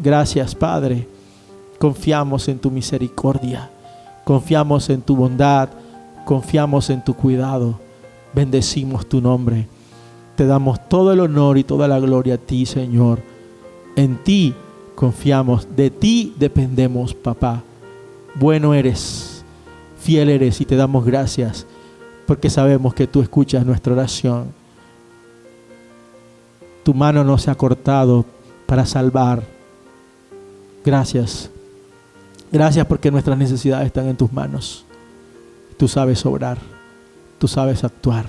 Gracias, Padre. Confiamos en tu misericordia, confiamos en tu bondad, confiamos en tu cuidado. Bendecimos tu nombre. Te damos todo el honor y toda la gloria a ti, Señor. En ti confiamos, de ti dependemos, papá. Bueno eres, fiel eres y te damos gracias porque sabemos que tú escuchas nuestra oración. Tu mano no se ha cortado para salvar. Gracias. Gracias porque nuestras necesidades están en tus manos. Tú sabes obrar, tú sabes actuar.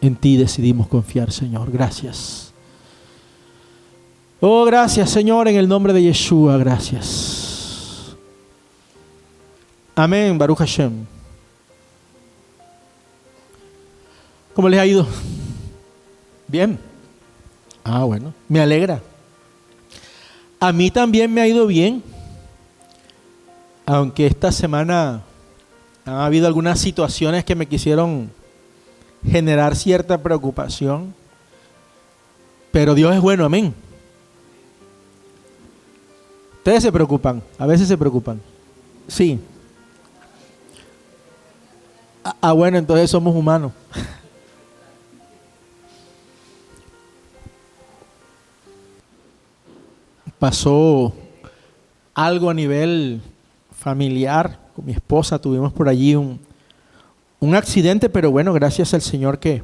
En ti decidimos confiar, Señor. Gracias. Oh, gracias, Señor, en el nombre de Yeshua. Gracias. Amén. Baruch Hashem. ¿Cómo les ha ido? Bien. Ah, bueno. Me alegra. A mí también me ha ido bien. Aunque esta semana han habido algunas situaciones que me quisieron generar cierta preocupación. Pero Dios es bueno, amén. Ustedes se preocupan, a veces se preocupan. Sí. Bueno, entonces somos humanos. Pasó algo a nivel familiar con mi esposa, tuvimos por allí un accidente, pero bueno, gracias al Señor que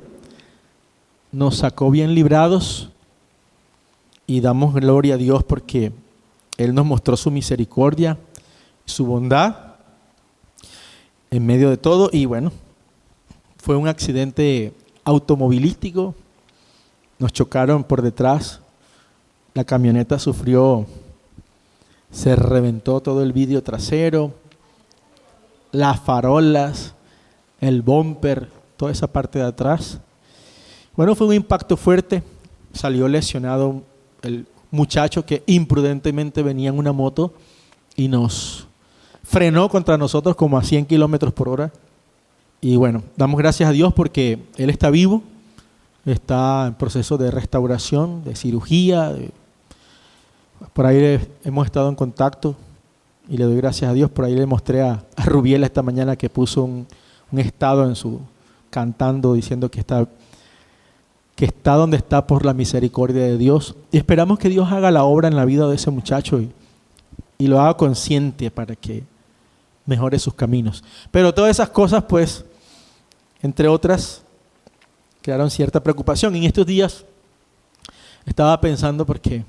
nos sacó bien librados y damos gloria a Dios porque Él nos mostró su misericordia, su bondad en medio de todo. Y bueno, fue un accidente automovilístico, nos chocaron por detrás, la camioneta sufrió, se reventó todo el vidrio trasero, las farolas, el bumper, toda esa parte de atrás. Bueno, fue un impacto fuerte, salió lesionado el muchacho que imprudentemente venía en una moto y nos frenó contra nosotros como a 100 kilómetros por hora. Y bueno, damos gracias a Dios porque Él está vivo, está en proceso de restauración, de cirugía. Por ahí hemos estado en contacto y le doy gracias a Dios. Por ahí le mostré a Rubiela esta mañana que puso un estado en su cantando diciendo que está donde está por la misericordia de Dios. Y esperamos que Dios haga la obra en la vida de ese muchacho y lo haga consciente para que mejore sus caminos. Pero todas esas cosas, pues, entre otras, crearon cierta preocupación. En estos días estaba pensando porque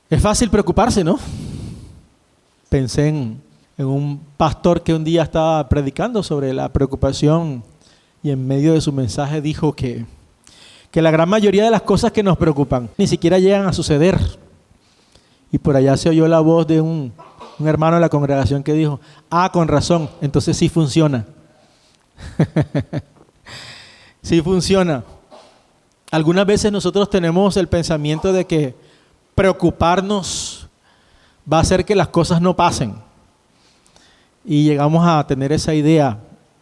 es fácil preocuparse, ¿no? Pensé en un pastor que un día estaba predicando sobre la preocupación y en medio de su mensaje dijo que la gran mayoría de las cosas que nos preocupan ni siquiera llegan a suceder. Y por allá se oyó la voz de un hermano de la congregación que dijo, con razón, entonces sí funciona. Sí funciona. Algunas veces nosotros tenemos el pensamiento de que preocuparnos va a hacer que las cosas no pasen. Y llegamos a tener esa idea.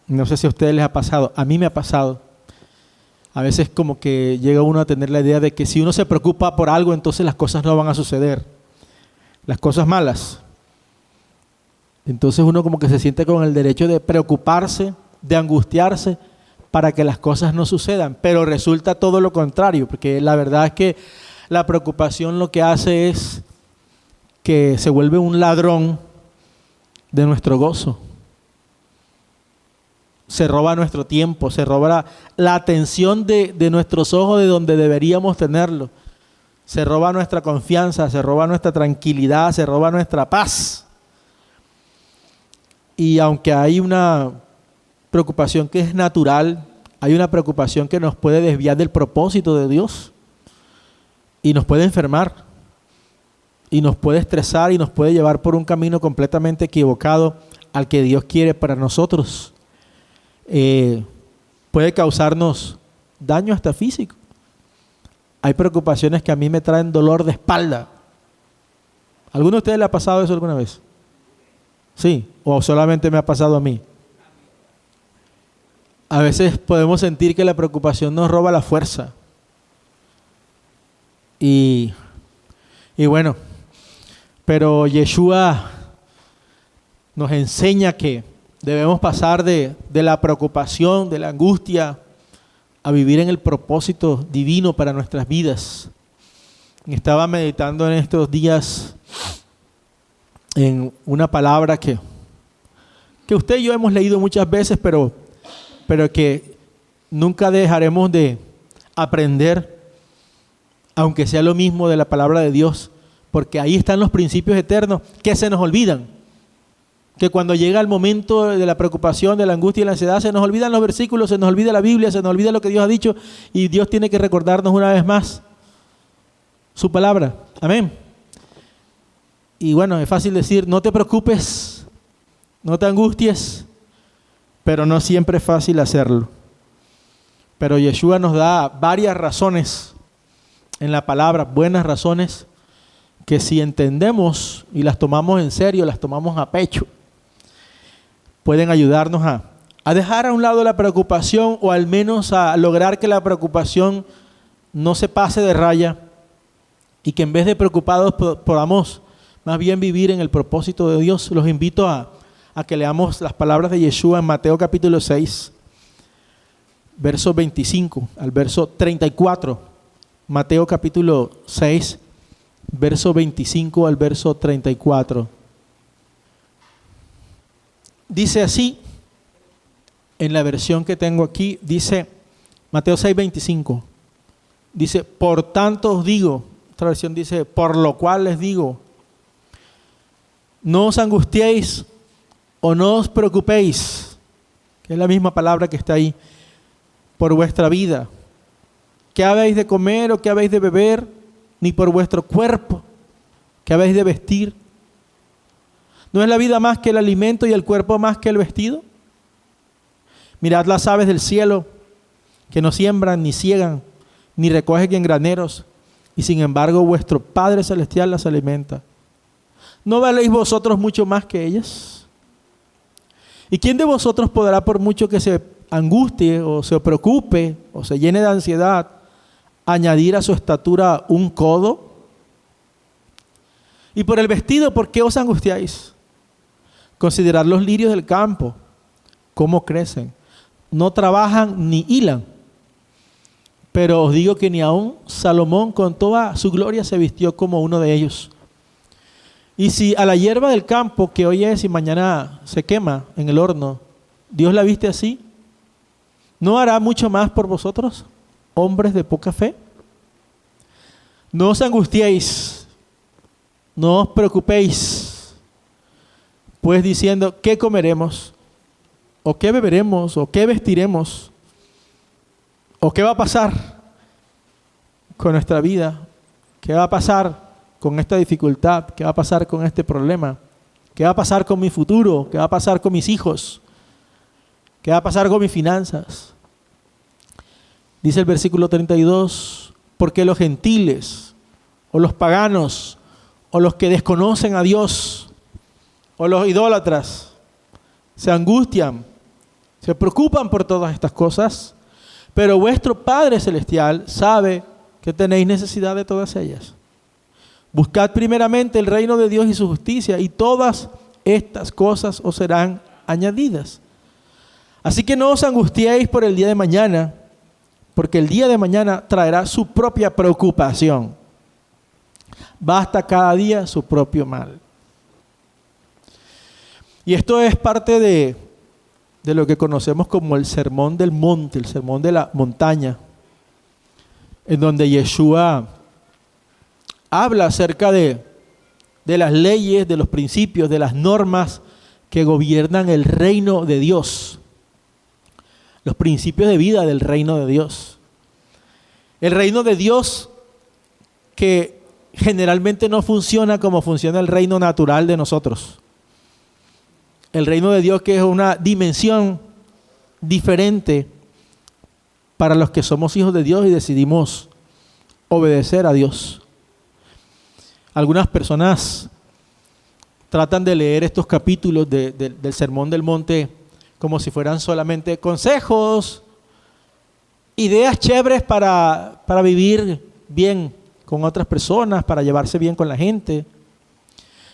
No sé si a ustedes les ha pasado. A mí me ha pasado. A veces como que llega uno a tener la idea de que si uno se preocupa por algo, entonces las cosas no van a suceder. Las cosas malas. Entonces uno como que se siente con el derecho de preocuparse, de angustiarse para que las cosas no sucedan. Pero resulta todo lo contrario, porque la verdad es que la preocupación lo que hace es que se vuelve un ladrón de nuestro gozo. Se roba nuestro tiempo, se roba la atención de nuestros ojos de donde deberíamos tenerlo. Se roba nuestra confianza, se roba nuestra tranquilidad, se roba nuestra paz. Y aunque hay una preocupación que es natural, hay una preocupación que nos puede desviar del propósito de Dios y nos puede enfermar y nos puede estresar y nos puede llevar por un camino completamente equivocado al que Dios quiere para nosotros. Puede causarnos daño hasta físico. Hay preocupaciones que a mí me traen dolor de espalda. ¿Alguno de ustedes le ha pasado eso alguna vez? Sí, o solamente me ha pasado a mí. A veces podemos sentir que la preocupación nos roba la fuerza. Y Y bueno, pero Yeshua nos enseña que debemos pasar de la preocupación, de la angustia, a vivir en el propósito divino para nuestras vidas. Estaba meditando en estos días en una palabra que usted y yo hemos leído muchas veces, pero que nunca dejaremos de aprender, aunque sea lo mismo de la palabra de Dios, porque ahí están los principios eternos que se nos olvidan. Que cuando llega el momento de la preocupación, de la angustia y la ansiedad, se nos olvidan los versículos, se nos olvida la Biblia, se nos olvida lo que Dios ha dicho, y Dios tiene que recordarnos una vez más su palabra. Amén. Y bueno, es fácil decir, no te preocupes, no te angusties, pero no siempre es fácil hacerlo. Pero Yeshua nos da varias razones en la palabra, buenas razones, que si entendemos y las tomamos en serio, las tomamos a pecho, pueden ayudarnos a dejar a un lado la preocupación, o al menos a lograr que la preocupación no se pase de raya, y que en vez de preocupados podamos más bien vivir en el propósito de Dios. Los invito a que leamos las palabras de Yeshua en Mateo capítulo 6, verso 25 al verso 34. Mateo capítulo 6, verso 25 al verso 34. Dice así, en la versión que tengo aquí, dice Mateo 6, 25. Dice, por tanto os digo, otra versión dice, por lo cual les digo, no os angustiéis o no os preocupéis, que es la misma palabra que está ahí, por vuestra vida. ¿Qué habéis de comer o qué habéis de beber? Ni por vuestro cuerpo, ¿qué habéis de vestir? ¿No es la vida más que el alimento y el cuerpo más que el vestido? Mirad las aves del cielo, que no siembran, ni ciegan, ni recogen en graneros, y sin embargo vuestro Padre Celestial las alimenta. ¿No valéis vosotros mucho más que ellas? ¿Y quién de vosotros podrá, por mucho que se angustie o se preocupe o se llene de ansiedad, añadir a su estatura un codo? Y por el vestido, ¿por qué os angustiáis? Considerad los lirios del campo, cómo crecen. No trabajan ni hilan. Pero os digo que ni aun Salomón con toda su gloria se vistió como uno de ellos. Y si a la hierba del campo, que hoy es y mañana se quema en el horno, Dios la viste así, ¿no hará mucho más por vosotros, hombres de poca fe? No os angustiéis, no os preocupéis, pues diciendo, ¿qué comeremos? ¿O qué beberemos? ¿O qué vestiremos? ¿O qué va a pasar con nuestra vida? ¿Qué va a pasar con esta dificultad? ¿Qué va a pasar con este problema? ¿Qué va a pasar con mi futuro? ¿Qué va a pasar con mis hijos? ¿Qué va a pasar con mis finanzas? Dice el versículo 32, porque los gentiles, o los paganos, o los que desconocen a Dios, o los idólatras, se angustian, se preocupan por todas estas cosas, pero vuestro Padre Celestial sabe que tenéis necesidad de todas ellas. Buscad primeramente el reino de Dios y su justicia, y todas estas cosas os serán añadidas. Así que no os angustiéis por el día de mañana, porque el día de mañana traerá su propia preocupación. Basta cada día su propio mal. Y esto es parte de lo que conocemos como el sermón del monte, el sermón de la montaña, en donde Yeshua habla acerca de las leyes, de los principios, de las normas que gobiernan el reino de Dios. Los principios de vida del reino de Dios. El reino de Dios que generalmente no funciona como funciona el reino natural de nosotros. El reino de Dios que es una dimensión diferente para los que somos hijos de Dios y decidimos obedecer a Dios. Algunas personas tratan de leer estos capítulos del Sermón del Monte como si fueran solamente consejos, ideas chéveres para vivir bien con otras personas, para llevarse bien con la gente.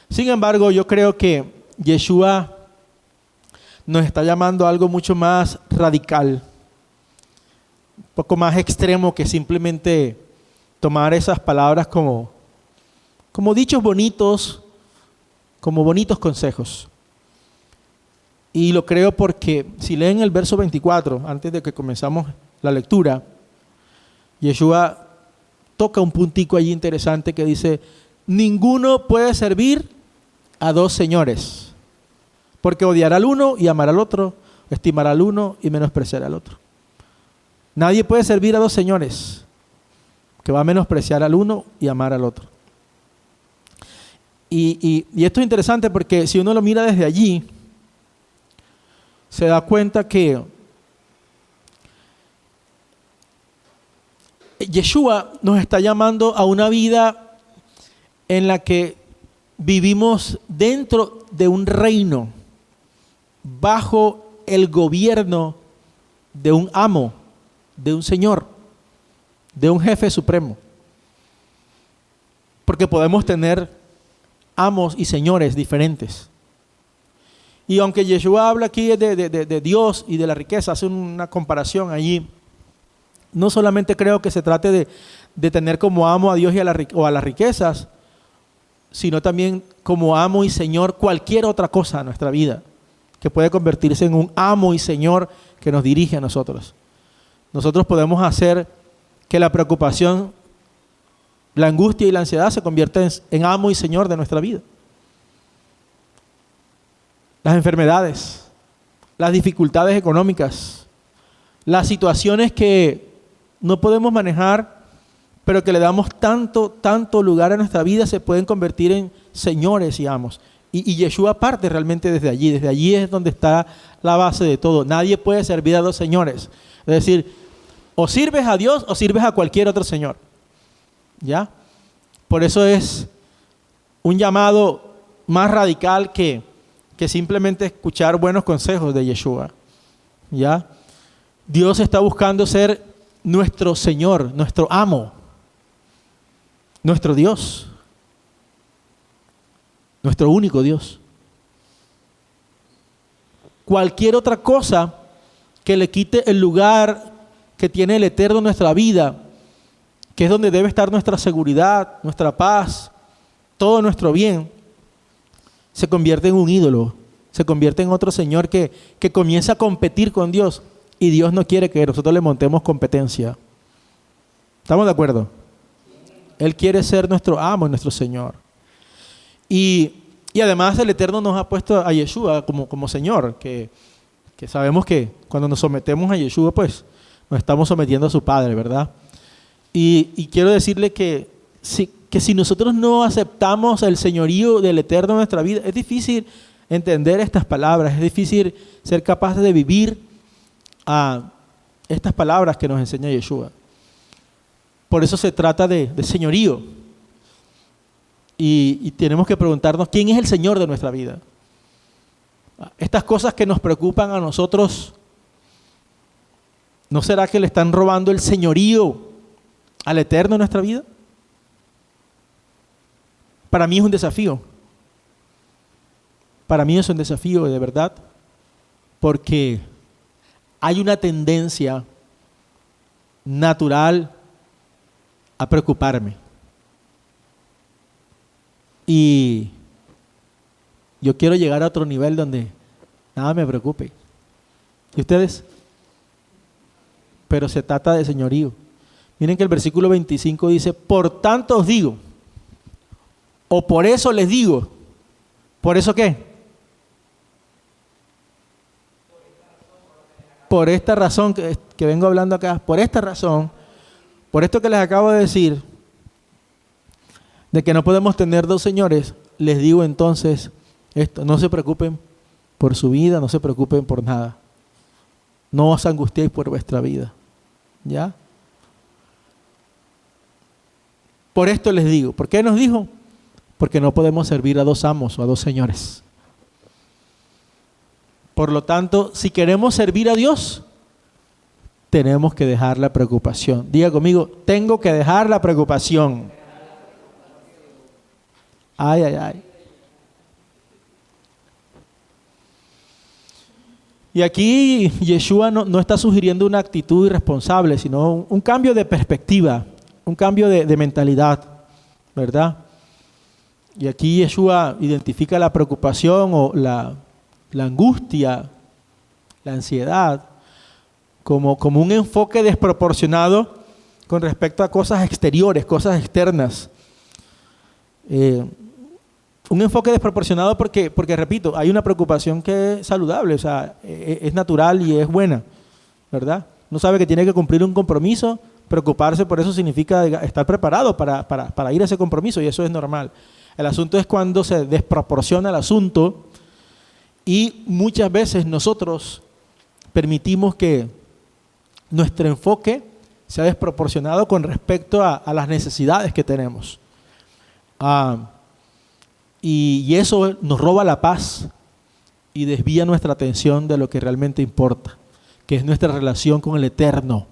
Sin embargo, yo creo que Yeshua nos está llamando a algo mucho más radical, un poco más extremo que simplemente tomar esas palabras como dichos bonitos, como bonitos consejos. Y lo creo porque si leen el verso 24, antes de que comenzamos la lectura, Yeshua toca un puntico allí interesante que dice: ninguno puede servir a dos señores, porque odiará al uno y amará al otro, estimará al uno y menospreciará al otro. Nadie puede servir a dos señores, que va a menospreciar al uno y amar al otro. Y esto es interesante porque si uno lo mira desde allí, se da cuenta que Yeshua nos está llamando a una vida en la que vivimos dentro de un reino, bajo el gobierno de un amo, de un señor, de un jefe supremo. Porque podemos tener amos y señores diferentes. Y aunque Yeshua habla aquí de Dios y de la riqueza, hace una comparación allí, no solamente creo que se trate de tener como amo a Dios y a las riquezas, sino también como amo y señor cualquier otra cosa en nuestra vida, que puede convertirse en un amo y señor que nos dirige a nosotros. Nosotros podemos hacer que la preocupación, la angustia y la ansiedad se conviertan en amo y señor de nuestra vida. Las enfermedades, las dificultades económicas, las situaciones que no podemos manejar, pero que le damos tanto lugar a nuestra vida, se pueden convertir en señores y amos. Y Yeshua parte realmente desde allí es donde está la base de todo. Nadie puede servir a dos señores. Es decir, o sirves a Dios o sirves a cualquier otro señor. ¿Ya? Por eso es un llamado más radical que simplemente escuchar buenos consejos de Yeshua. ¿Ya? Dios está buscando ser nuestro Señor, nuestro amo, nuestro Dios, nuestro único Dios. Cualquier otra cosa que le quite el lugar que tiene el Eterno en nuestra vida, que es donde debe estar nuestra seguridad, nuestra paz, todo nuestro bien, se convierte en un ídolo, se convierte en otro señor que comienza a competir con Dios, y Dios no quiere que nosotros le montemos competencia. ¿Estamos de acuerdo? Él quiere ser nuestro amo y nuestro Señor. Y además el Eterno nos ha puesto a Yeshua como Señor, que sabemos que cuando nos sometemos a Yeshua, pues nos estamos sometiendo a su Padre, ¿verdad? Y quiero decirle que si nosotros no aceptamos el señorío del Eterno en nuestra vida, es difícil entender estas palabras, es difícil ser capaz de vivir a estas palabras que nos enseña Yeshua. Por eso se trata de señorío. Y tenemos que preguntarnos quién es el Señor de nuestra vida. Estas cosas que nos preocupan a nosotros, ¿no será que le están robando el señorío al Eterno en nuestra vida? Para mí es un desafío. Para mí es un desafío de verdad, porque hay una tendencia natural a preocuparme. Y yo quiero llegar a otro nivel donde nada me preocupe. ¿Y ustedes? Pero se trata de señorío. Miren que el versículo 25 dice: por tanto os digo, o por eso les digo. ¿Por eso qué? Por esta razón que vengo hablando acá, por esta razón, por esto que les acabo de decir, de que no podemos tener dos señores, les digo entonces esto: no se preocupen por su vida, no se preocupen por nada. No os angustiéis por vuestra vida. ¿Ya? Por esto les digo. ¿Por qué nos dijo? Porque no podemos servir a dos amos o a dos señores. Por lo tanto, si queremos servir a Dios, tenemos que dejar la preocupación. Diga conmigo: tengo que dejar la preocupación. Ay, ay, ay. Y aquí Yeshua no está sugiriendo una actitud irresponsable, sino un cambio de perspectiva, un cambio de mentalidad, ¿verdad? Y aquí Yeshua identifica la preocupación o la angustia, la ansiedad, como un enfoque desproporcionado con respecto a cosas exteriores, cosas externas. Un enfoque desproporcionado porque, repito, hay una preocupación que es saludable, o sea, es natural y es buena, ¿verdad? Uno sabe que tiene que cumplir un compromiso, preocuparse por eso significa estar preparado para ir a ese compromiso y eso es normal. El asunto es cuando se desproporciona el asunto y muchas veces nosotros permitimos que nuestro enfoque sea desproporcionado con respecto a las necesidades que tenemos. Y eso nos roba la paz y desvía nuestra atención de lo que realmente importa, que es nuestra relación con el Eterno,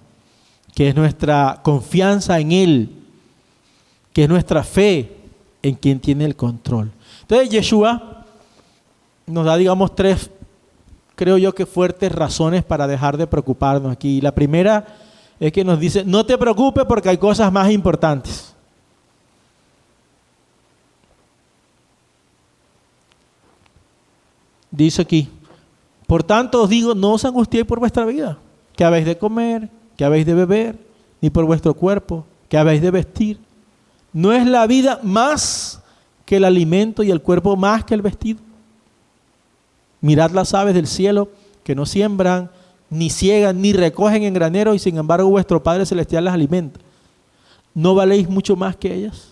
que es nuestra confianza en Él, que es nuestra fe en quien tiene el control. Entonces Yeshua nos da, digamos, 3, creo yo que fuertes razones para dejar de preocuparnos aquí. La primera es que nos dice, no te preocupes porque hay cosas más importantes. Dice aquí, por tanto os digo, no os angustiéis por vuestra vida, que habéis de comer, que habéis de beber, ni por vuestro cuerpo, que habéis de vestir. ¿No es la vida más que el alimento y el cuerpo más que el vestido? Mirad las aves del cielo, que no siembran, ni ciegan, ni recogen en graneros, y sin embargo vuestro Padre Celestial las alimenta. ¿No valéis mucho más que ellas?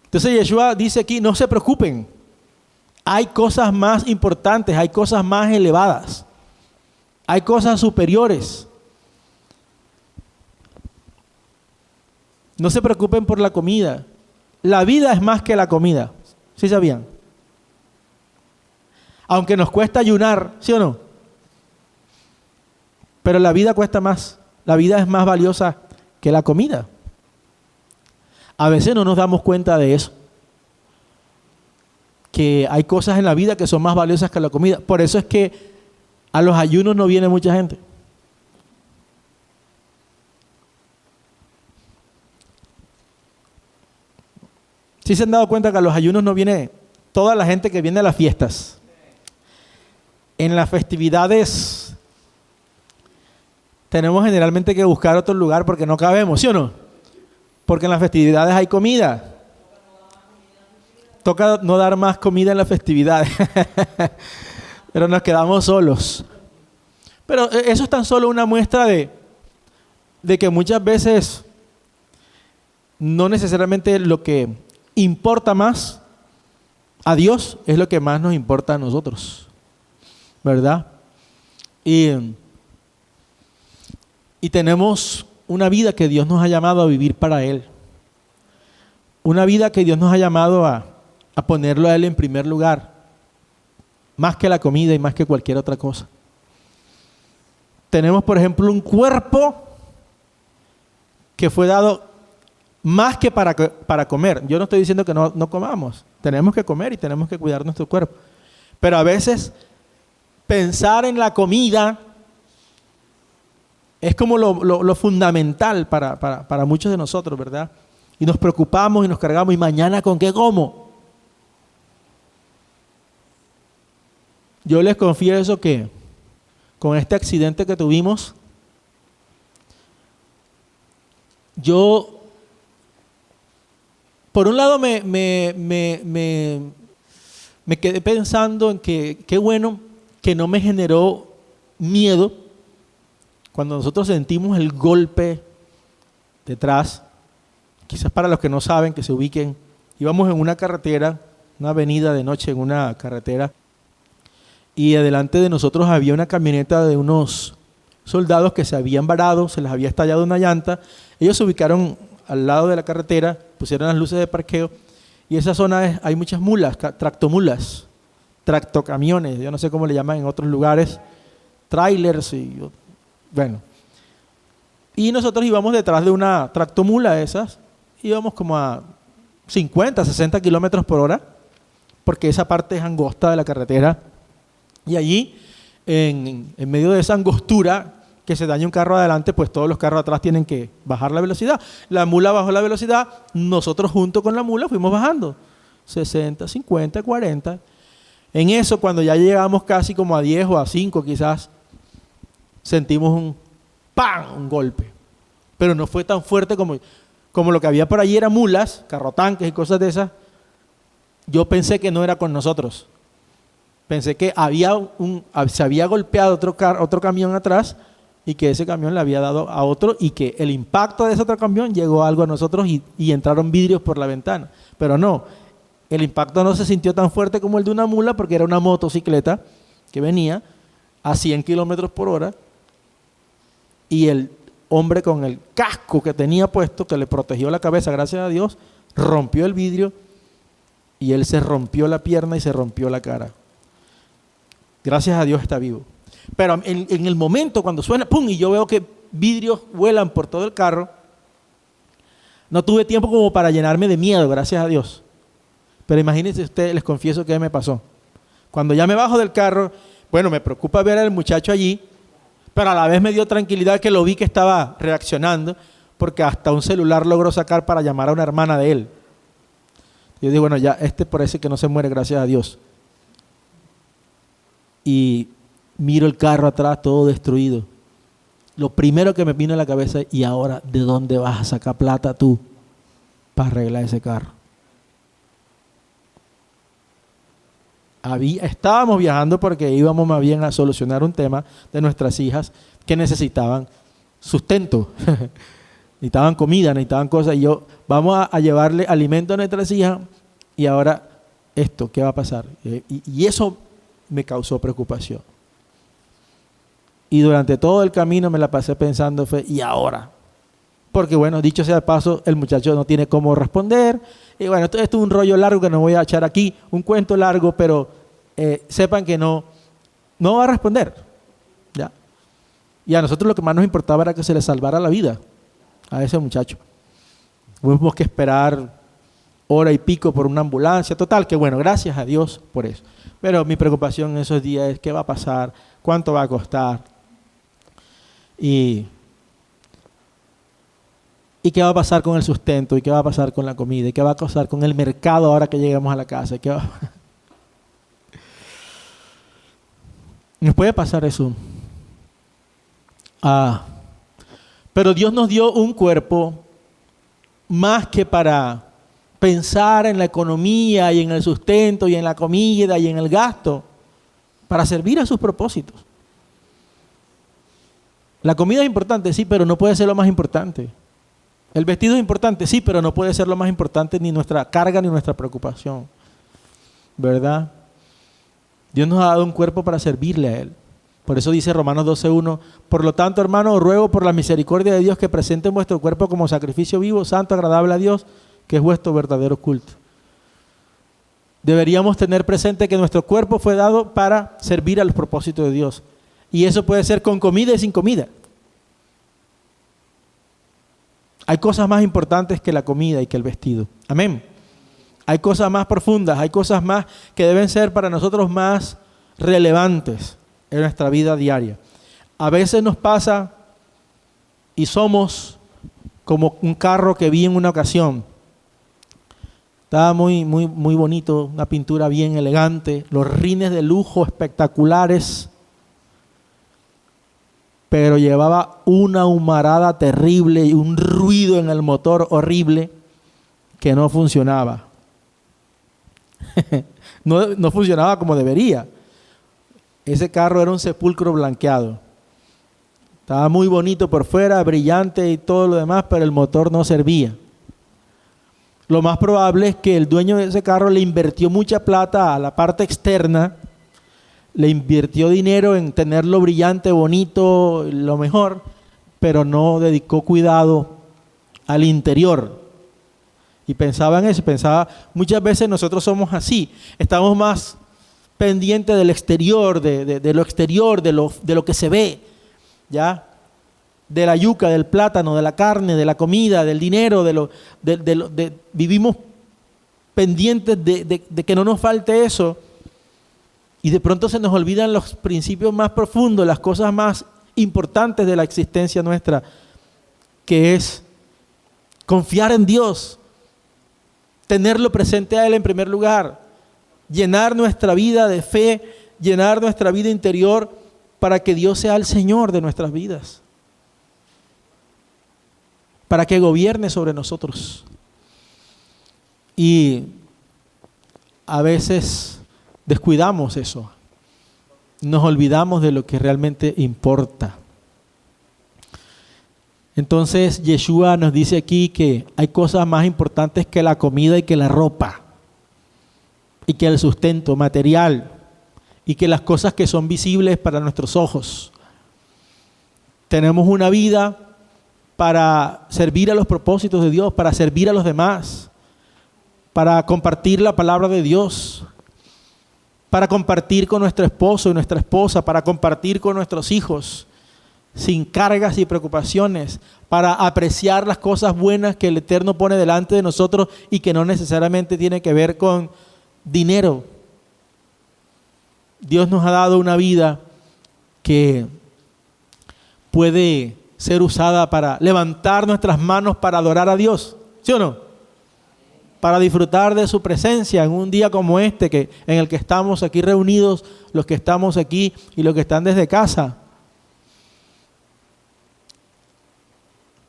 Entonces Yeshua dice aquí, no se preocupen, hay cosas más importantes, hay cosas más elevadas, hay cosas superiores. No se preocupen por la comida, la vida es más que la comida, ¿sí sabían? Aunque nos cuesta ayunar, ¿sí o no? Pero la vida cuesta más, la vida es más valiosa que la comida. A veces no nos damos cuenta de eso, que hay cosas en la vida que son más valiosas que la comida. Por eso es que a los ayunos no viene mucha gente. ¿Sí se han dado cuenta que a los ayunos no viene toda la gente que viene a las fiestas? En las festividades tenemos generalmente que buscar otro lugar porque no cabemos, ¿sí o no? Porque en las festividades hay comida. Toca no dar más comida en las festividades. Pero nos quedamos solos. Pero eso es tan solo una muestra de que muchas veces no necesariamente lo que importa más a Dios es lo que más nos importa a nosotros, ¿verdad? Y tenemos una vida que Dios nos ha llamado a vivir para Él. Una vida que Dios nos ha llamado a ponerlo a Él en primer lugar, más que la comida y más que cualquier otra cosa. Tenemos, por ejemplo, un cuerpo que fue dado más que para comer. Yo no estoy diciendo que no comamos. Tenemos que comer y tenemos que cuidar nuestro cuerpo. Pero a veces pensar en la comida es como lo fundamental para muchos de nosotros, ¿verdad? Y nos preocupamos y nos cargamos, ¿y mañana con qué como? Yo les confieso que con este accidente que tuvimos, yo, por un lado me quedé pensando en que qué bueno que no me generó miedo cuando nosotros sentimos el golpe detrás. Quizás para los que no saben, que se ubiquen, íbamos en una carretera, una avenida de noche en una carretera, y adelante de nosotros había una camioneta de unos soldados que se habían varado, se les había estallado una llanta. Ellos se ubicaron al lado de la carretera, pusieron las luces de parqueo, y esa zona hay muchas mulas, tractomulas, tractocamiones, yo no sé cómo le llaman en otros lugares, trailers, y bueno. Y nosotros íbamos detrás de una tractomula de esas, íbamos como a 50, 60 kilómetros por hora, porque esa parte es angosta de la carretera. Y allí, en medio de esa angostura, que se daña un carro adelante, pues todos los carros atrás tienen que bajar la velocidad. La mula bajó la velocidad, nosotros junto con la mula fuimos bajando. 60, 50, 40. En eso, cuando ya llegamos casi como a 10 o a 5 quizás, sentimos un ¡pam! Un golpe. Pero no fue tan fuerte como lo que había por allí, eran mulas, carrotanques y cosas de esas. Yo pensé que no era con nosotros. Pensé que se había golpeado otro camión atrás y que ese camión le había dado a otro y que el impacto de ese otro camión llegó algo a nosotros y entraron vidrios por la ventana. Pero no, el impacto no se sintió tan fuerte como el de una mula porque era una motocicleta que venía a 100 kilómetros por hora y el hombre con el casco que tenía puesto, que le protegió la cabeza, gracias a Dios, rompió el vidrio y él se rompió la pierna y se rompió la cara. Gracias a Dios está vivo. Pero en el momento cuando suena, ¡pum!, y yo veo que vidrios vuelan por todo el carro, no tuve tiempo como para llenarme de miedo, gracias a Dios. Pero imagínense ustedes, les confieso que me pasó. Cuando ya me bajo del carro, bueno, me preocupa ver al muchacho allí, pero a la vez me dio tranquilidad que lo vi que estaba reaccionando, porque hasta un celular logró sacar para llamar a una hermana de él. Yo digo, bueno, ya parece que no se muere, gracias a Dios. Y miro el carro atrás todo destruido. Lo primero que me vino a la cabeza es, ¿y ahora de dónde vas a sacar plata tú para arreglar ese carro? Estábamos viajando porque íbamos más bien a solucionar un tema de nuestras hijas que necesitaban sustento, necesitaban comida, necesitaban cosas, y yo, vamos a llevarle alimento a nuestras hijas, y ahora esto, ¿qué va a pasar? Y eso me causó preocupación. Y durante todo el camino me la pasé pensando, ¿y ahora? Porque bueno, dicho sea de paso, el muchacho no tiene cómo responder. Y bueno, esto es un rollo largo que no voy a echar aquí, un cuento largo, pero sepan que no va a responder. ¿Ya? Y a nosotros lo que más nos importaba era que se le salvara la vida a ese muchacho. Tuvimos que esperar hora y pico por una ambulancia. Total, que bueno, gracias a Dios por eso. Pero mi preocupación en esos días es qué va a pasar, cuánto va a costar y qué va a pasar con el sustento, y qué va a pasar con la comida, y qué va a pasar con el mercado ahora que lleguemos a la casa. Nos puede pasar eso. Pero Dios nos dio un cuerpo más que para pensar en la economía y en el sustento y en la comida y en el gasto, para servir a sus propósitos. La comida es importante, sí, pero no puede ser lo más importante. El vestido es importante, sí, pero no puede ser lo más importante, ni nuestra carga ni nuestra preocupación. ¿Verdad? Dios nos ha dado un cuerpo para servirle a Él. Por eso dice Romanos 12:1, por lo tanto, hermanos, os ruego por la misericordia de Dios que presenten vuestro cuerpo como sacrificio vivo, santo, agradable a Dios, que es vuestro verdadero culto. Deberíamos tener presente que nuestro cuerpo fue dado para servir a los propósitos de Dios. Y eso puede ser con comida y sin comida. Hay cosas más importantes que la comida y que el vestido. Amén. Hay cosas más profundas, hay cosas más que deben ser para nosotros más relevantes en nuestra vida diaria. A veces nos pasa y somos como un carro que vi en una ocasión. Estaba muy bonito, una pintura bien elegante, los rines de lujo espectaculares, pero llevaba una humarada terrible y un ruido en el motor horrible que no funcionaba. No funcionaba como debería. Ese carro era un sepulcro blanqueado. Estaba muy bonito por fuera, brillante y todo lo demás, pero el motor no servía. Lo más probable es que el dueño de ese carro le invirtió mucha plata a la parte externa, le invirtió dinero en tenerlo brillante, bonito, lo mejor, pero no dedicó cuidado al interior. Y pensaba en eso, muchas veces nosotros somos así, estamos más pendientes del exterior, de lo exterior, de lo que se ve, ¿ya? de la yuca, del plátano, de la carne, de la comida, del dinero, vivimos pendientes de que no nos falte eso, y de pronto se nos olvidan los principios más profundos, las cosas más importantes de la existencia nuestra, que es confiar en Dios, tenerlo presente a Él en primer lugar, llenar nuestra vida de fe, llenar nuestra vida interior para que Dios sea el Señor de nuestras vidas, para que gobierne sobre nosotros. Y a veces descuidamos eso, nos olvidamos de lo que realmente importa. Entonces Yeshua nos dice aquí que hay cosas más importantes que la comida y que la ropa, y que el sustento material, y que las cosas que son visibles para nuestros ojos. Tenemos una vida para servir a los propósitos de Dios, para servir a los demás, para compartir la palabra de Dios, para compartir con nuestro esposo y nuestra esposa, para compartir con nuestros hijos, sin cargas y preocupaciones, para apreciar las cosas buenas que el Eterno pone delante de nosotros y que no necesariamente tiene que ver con dinero. Dios nos ha dado una vida que puede ser usada para levantar nuestras manos para adorar a Dios, ¿sí o no? Para disfrutar de su presencia en un día como este, en el que estamos aquí reunidos, los que estamos aquí y los que están desde casa.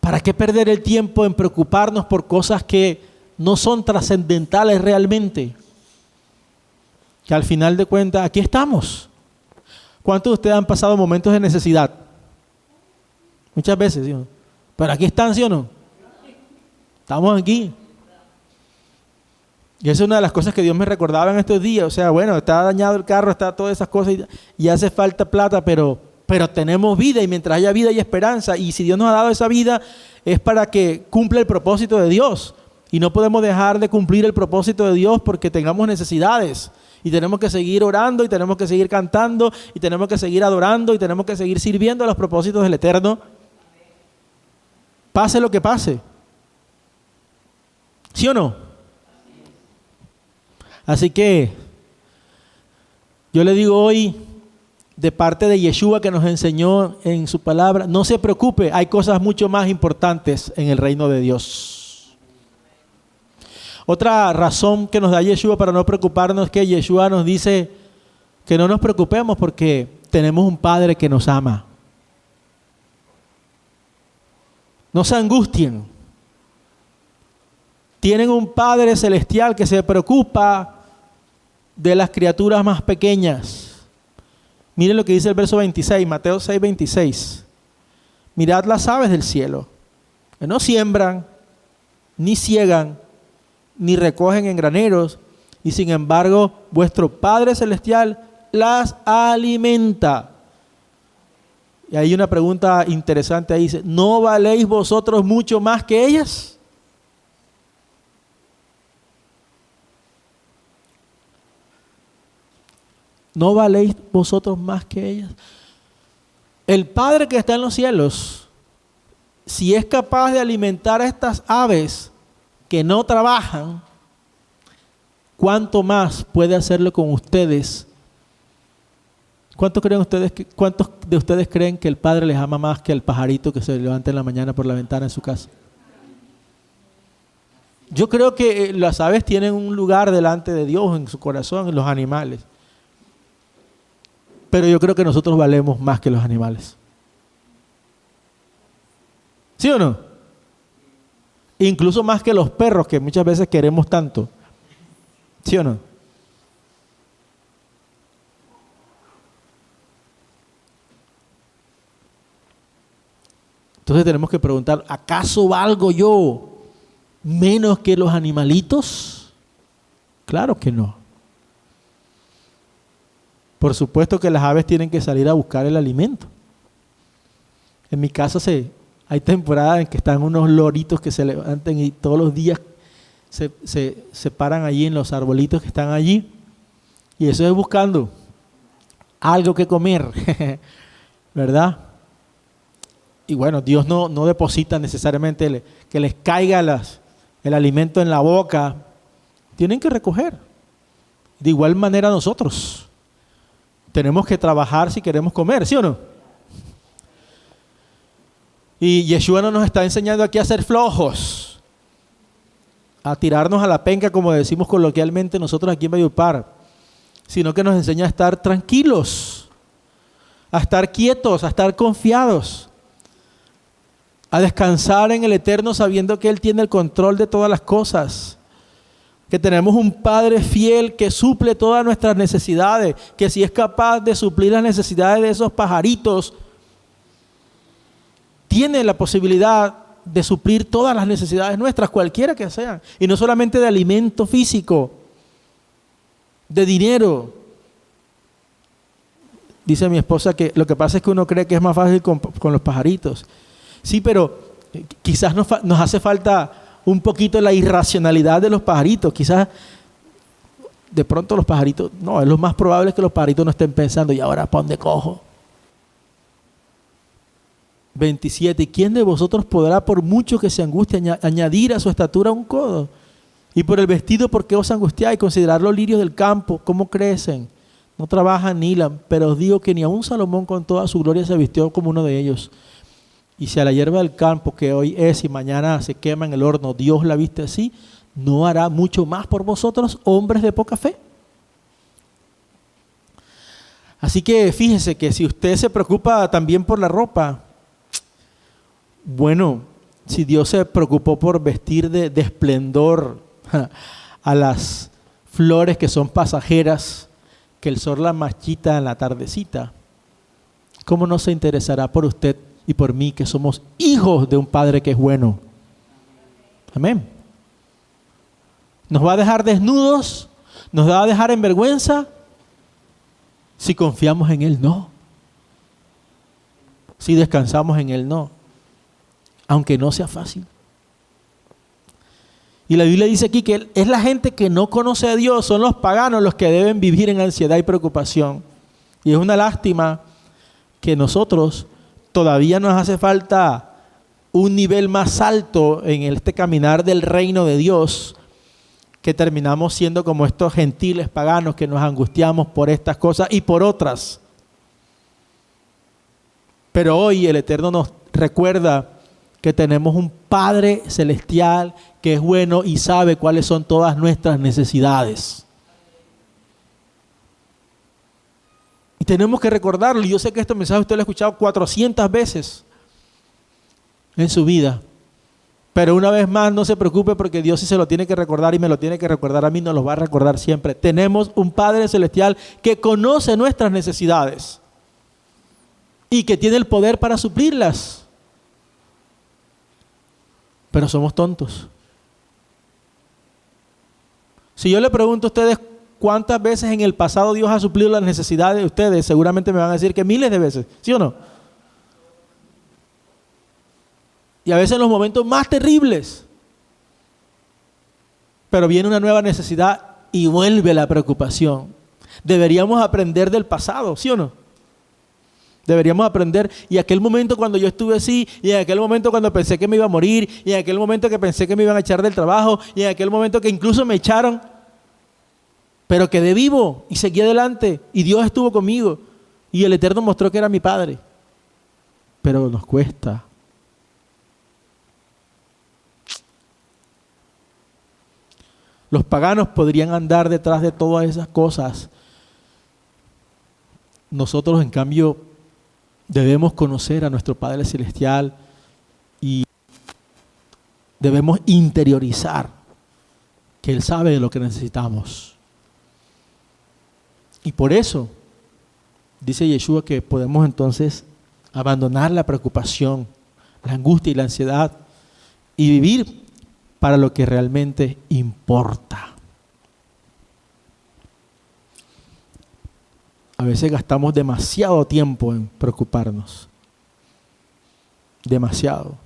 ¿Para qué perder el tiempo en preocuparnos por cosas que no son trascendentales realmente? Que al final de cuentas, aquí estamos. ¿Cuántos de ustedes han pasado momentos de necesidad? Muchas veces, ¿sí o no? Pero aquí están, ¿sí o no? Estamos aquí. Y esa es una de las cosas que Dios me recordaba en estos días. O sea, bueno, está dañado el carro, está todas esas cosas y hace falta plata, pero tenemos vida, y mientras haya vida hay esperanza. Y si Dios nos ha dado esa vida es para que cumpla el propósito de Dios. Y no podemos dejar de cumplir el propósito de Dios porque tengamos necesidades. Y tenemos que seguir orando, y tenemos que seguir cantando, y tenemos que seguir adorando, y tenemos que seguir sirviendo a los propósitos del Eterno. Pase lo que pase. ¿Sí o no? Así que yo le digo hoy, de parte de Yeshua que nos enseñó en su palabra, no se preocupe, hay cosas mucho más importantes en el reino de Dios. Otra razón que nos da Yeshua para no preocuparnos es que Yeshua nos dice que no nos preocupemos porque tenemos un Padre que nos ama. No se angustien. Tienen un Padre celestial que se preocupa de las criaturas más pequeñas. Miren lo que dice el verso 26, Mateo 6, 26. Mirad las aves del cielo, que no siembran, ni ciegan, ni recogen en graneros, y sin embargo vuestro Padre celestial las alimenta. Y hay una pregunta interesante ahí, dice, ¿no valéis vosotros mucho más que ellas? ¿No valéis vosotros más que ellas? El Padre que está en los cielos, si es capaz de alimentar a estas aves que no trabajan, ¿cuánto más puede hacerlo con ustedes? ¿Cuántos de ustedes creen que el Padre les ama más que el pajarito que se levanta en la mañana por la ventana de su casa? Yo creo que las aves tienen un lugar delante de Dios en su corazón, en los animales. Pero yo creo que nosotros valemos más que los animales. ¿Sí o no? Incluso más que los perros que muchas veces queremos tanto. ¿Sí o no? Entonces tenemos que preguntar, ¿acaso valgo yo menos que los animalitos? Claro que no. Por supuesto que las aves tienen que salir a buscar el alimento. En mi casa hay temporadas en que están unos loritos que se levantan y todos los días se paran allí en los arbolitos que están allí. Y eso es buscando algo que comer, ¿verdad? y bueno, Dios no deposita necesariamente que les caiga el alimento en la boca. Tienen que recoger. De igual manera nosotros tenemos que trabajar si queremos comer, ¿sí o no? Y Yeshua no nos está enseñando aquí a ser flojos, a tirarnos a la penca, como decimos coloquialmente nosotros aquí en Valledupar, sino que nos enseña a estar tranquilos, a estar quietos, a estar confiados, a descansar en el Eterno sabiendo que Él tiene el control de todas las cosas, que tenemos un Padre fiel que suple todas nuestras necesidades, que si es capaz de suplir las necesidades de esos pajaritos, tiene la posibilidad de suplir todas las necesidades nuestras, cualquiera que sean, y no solamente de alimento físico, de dinero. Dice mi esposa que lo que pasa es que uno cree que es más fácil con los pajaritos. Sí, pero quizás nos hace falta un poquito la irracionalidad de los pajaritos. Quizás de pronto los pajaritos, no, es lo más probable que los pajaritos no estén pensando, ¿y ahora para dónde cojo? 27. ¿Y quién de vosotros podrá, por mucho que se angustie, añadir a su estatura un codo? Y por el vestido, ¿por qué os angustiáis? Considerad los lirios del campo, cómo crecen. No trabajan ni hilan, pero os digo que ni aun Salomón con toda su gloria se vistió como uno de ellos. Y si a la hierba del campo, que hoy es y mañana se quema en el horno, Dios la viste así, ¿no hará mucho más por vosotros, hombres de poca fe? Así que fíjese que si usted se preocupa también por la ropa, bueno, si Dios se preocupó por vestir de esplendor a las flores que son pasajeras, que el sol las marchita en la tardecita, ¿cómo no se interesará por usted y por mí, que somos hijos de un Padre que es bueno? Amén. ¿Nos va a dejar desnudos? ¿Nos va a dejar en vergüenza? Si confiamos en Él, no. Si descansamos en Él, no. Aunque no sea fácil. Y la Biblia dice aquí que es la gente que no conoce a Dios, son los paganos los que deben vivir en ansiedad y preocupación. Y es una lástima que nosotros todavía nos hace falta un nivel más alto en este caminar del reino de Dios, que terminamos siendo como estos gentiles paganos que nos angustiamos por estas cosas y por otras. Pero hoy el Eterno nos recuerda que tenemos un Padre celestial que es bueno y sabe cuáles son todas nuestras necesidades. Y tenemos que recordarlo. Yo sé que este mensaje usted lo ha escuchado 400 veces en su vida. Pero una vez más, no se preocupe, porque Dios sí se lo tiene que recordar y me lo tiene que recordar a mí, nos lo va a recordar siempre. Tenemos un Padre celestial que conoce nuestras necesidades y que tiene el poder para suplirlas. Pero somos tontos. Si yo le pregunto a ustedes cuántas veces en el pasado Dios ha suplido las necesidades de ustedes, seguramente me van a decir que miles de veces, ¿sí o no? Y a veces en los momentos más terribles. Pero viene una nueva necesidad y vuelve la preocupación. Deberíamos aprender del pasado, ¿sí o no? Deberíamos aprender. Y aquel momento cuando yo estuve así, y en aquel momento cuando pensé que me iba a morir, y en aquel momento que pensé que me iban a echar del trabajo, y en aquel momento que incluso me echaron, pero quedé vivo y seguí adelante, y Dios estuvo conmigo, y el Eterno mostró que era mi Padre. Pero nos cuesta. Los paganos podrían andar detrás de todas esas cosas. Nosotros, en cambio, debemos conocer a nuestro Padre Celestial y debemos interiorizar que Él sabe de lo que necesitamos. Y por eso, dice Yeshua, que podemos entonces abandonar la preocupación, la angustia y la ansiedad y vivir para lo que realmente importa. A veces gastamos demasiado tiempo en preocuparnos. Demasiado.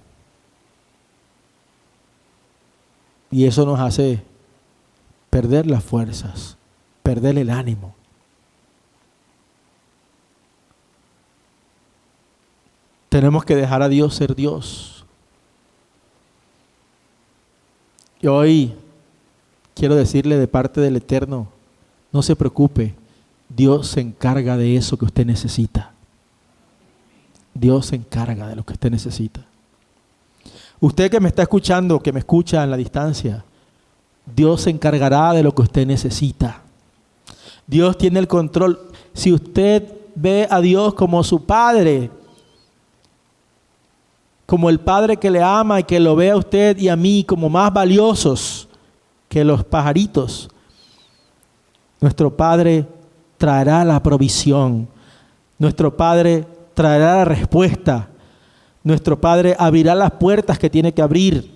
Y eso nos hace perder las fuerzas, perder el ánimo. Tenemos que dejar a Dios ser Dios. Y hoy quiero decirle de parte del Eterno, no se preocupe, Dios se encarga de eso que usted necesita. Dios se encarga de lo que usted necesita. Usted que me está escuchando, que me escucha en la distancia, Dios se encargará de lo que usted necesita. Dios tiene el control. Si usted ve a Dios como su Padre, como el Padre que le ama y que lo ve a usted y a mí como más valiosos que los pajaritos, nuestro Padre traerá la provisión. Nuestro Padre traerá la respuesta. Nuestro Padre abrirá las puertas que tiene que abrir.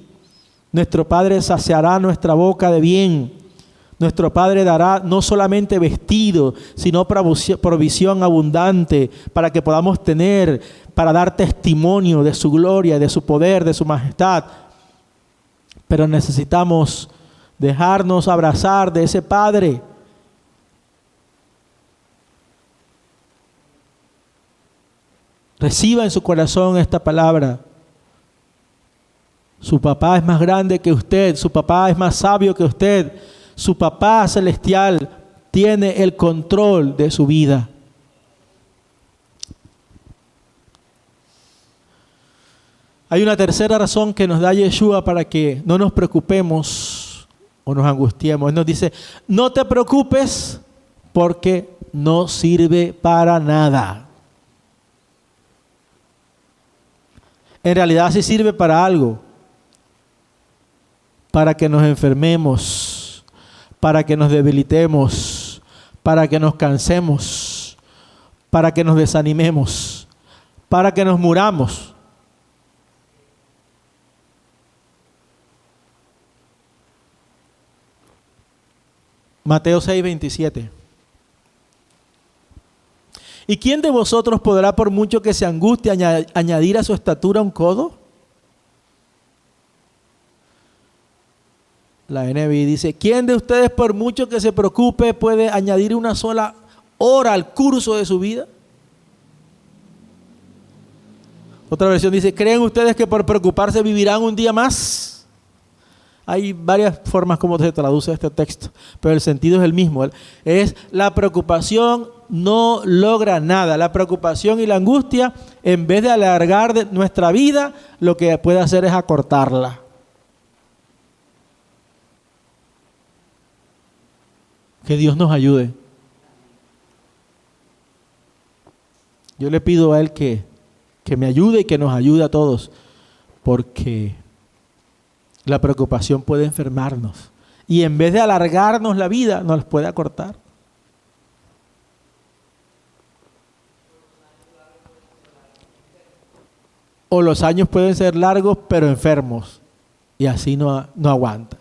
Nuestro Padre saciará nuestra boca de bien. Nuestro Padre dará no solamente vestido, sino provisión abundante para que podamos tener, para dar testimonio de su gloria, de su poder, de su majestad. Pero necesitamos dejarnos abrazar de ese Padre. Reciba en su corazón esta palabra. Su papá es más grande que usted, su papá es más sabio que usted, su papá celestial tiene el control de su vida. Hay una tercera razón que nos da Yeshua para que no nos preocupemos o nos angustiemos. Él nos dice, no te preocupes porque no sirve para nada. En realidad sí sirve para algo. Para que nos enfermemos, para que nos debilitemos, para que nos cansemos, para que nos desanimemos, para que nos muramos. Mateo 6:27. ¿Y quién de vosotros podrá, por mucho que se angustie, añadir a su estatura un codo? La NBI dice, ¿quién de ustedes, por mucho que se preocupe, puede añadir una sola hora al curso de su vida? Otra versión dice, ¿creen ustedes que por preocuparse vivirán un día más? Hay varias formas como se traduce este texto, pero el sentido es el mismo. Es la preocupación no logra nada. La preocupación y la angustia, en vez de alargar nuestra vida, lo que puede hacer es acortarla. Que Dios nos ayude. Yo le pido a Él que me ayude y que nos ayude a todos, porque la preocupación puede enfermarnos y en vez de alargarnos la vida, nos puede acortar. O los años pueden ser largos pero enfermos y así no aguanta.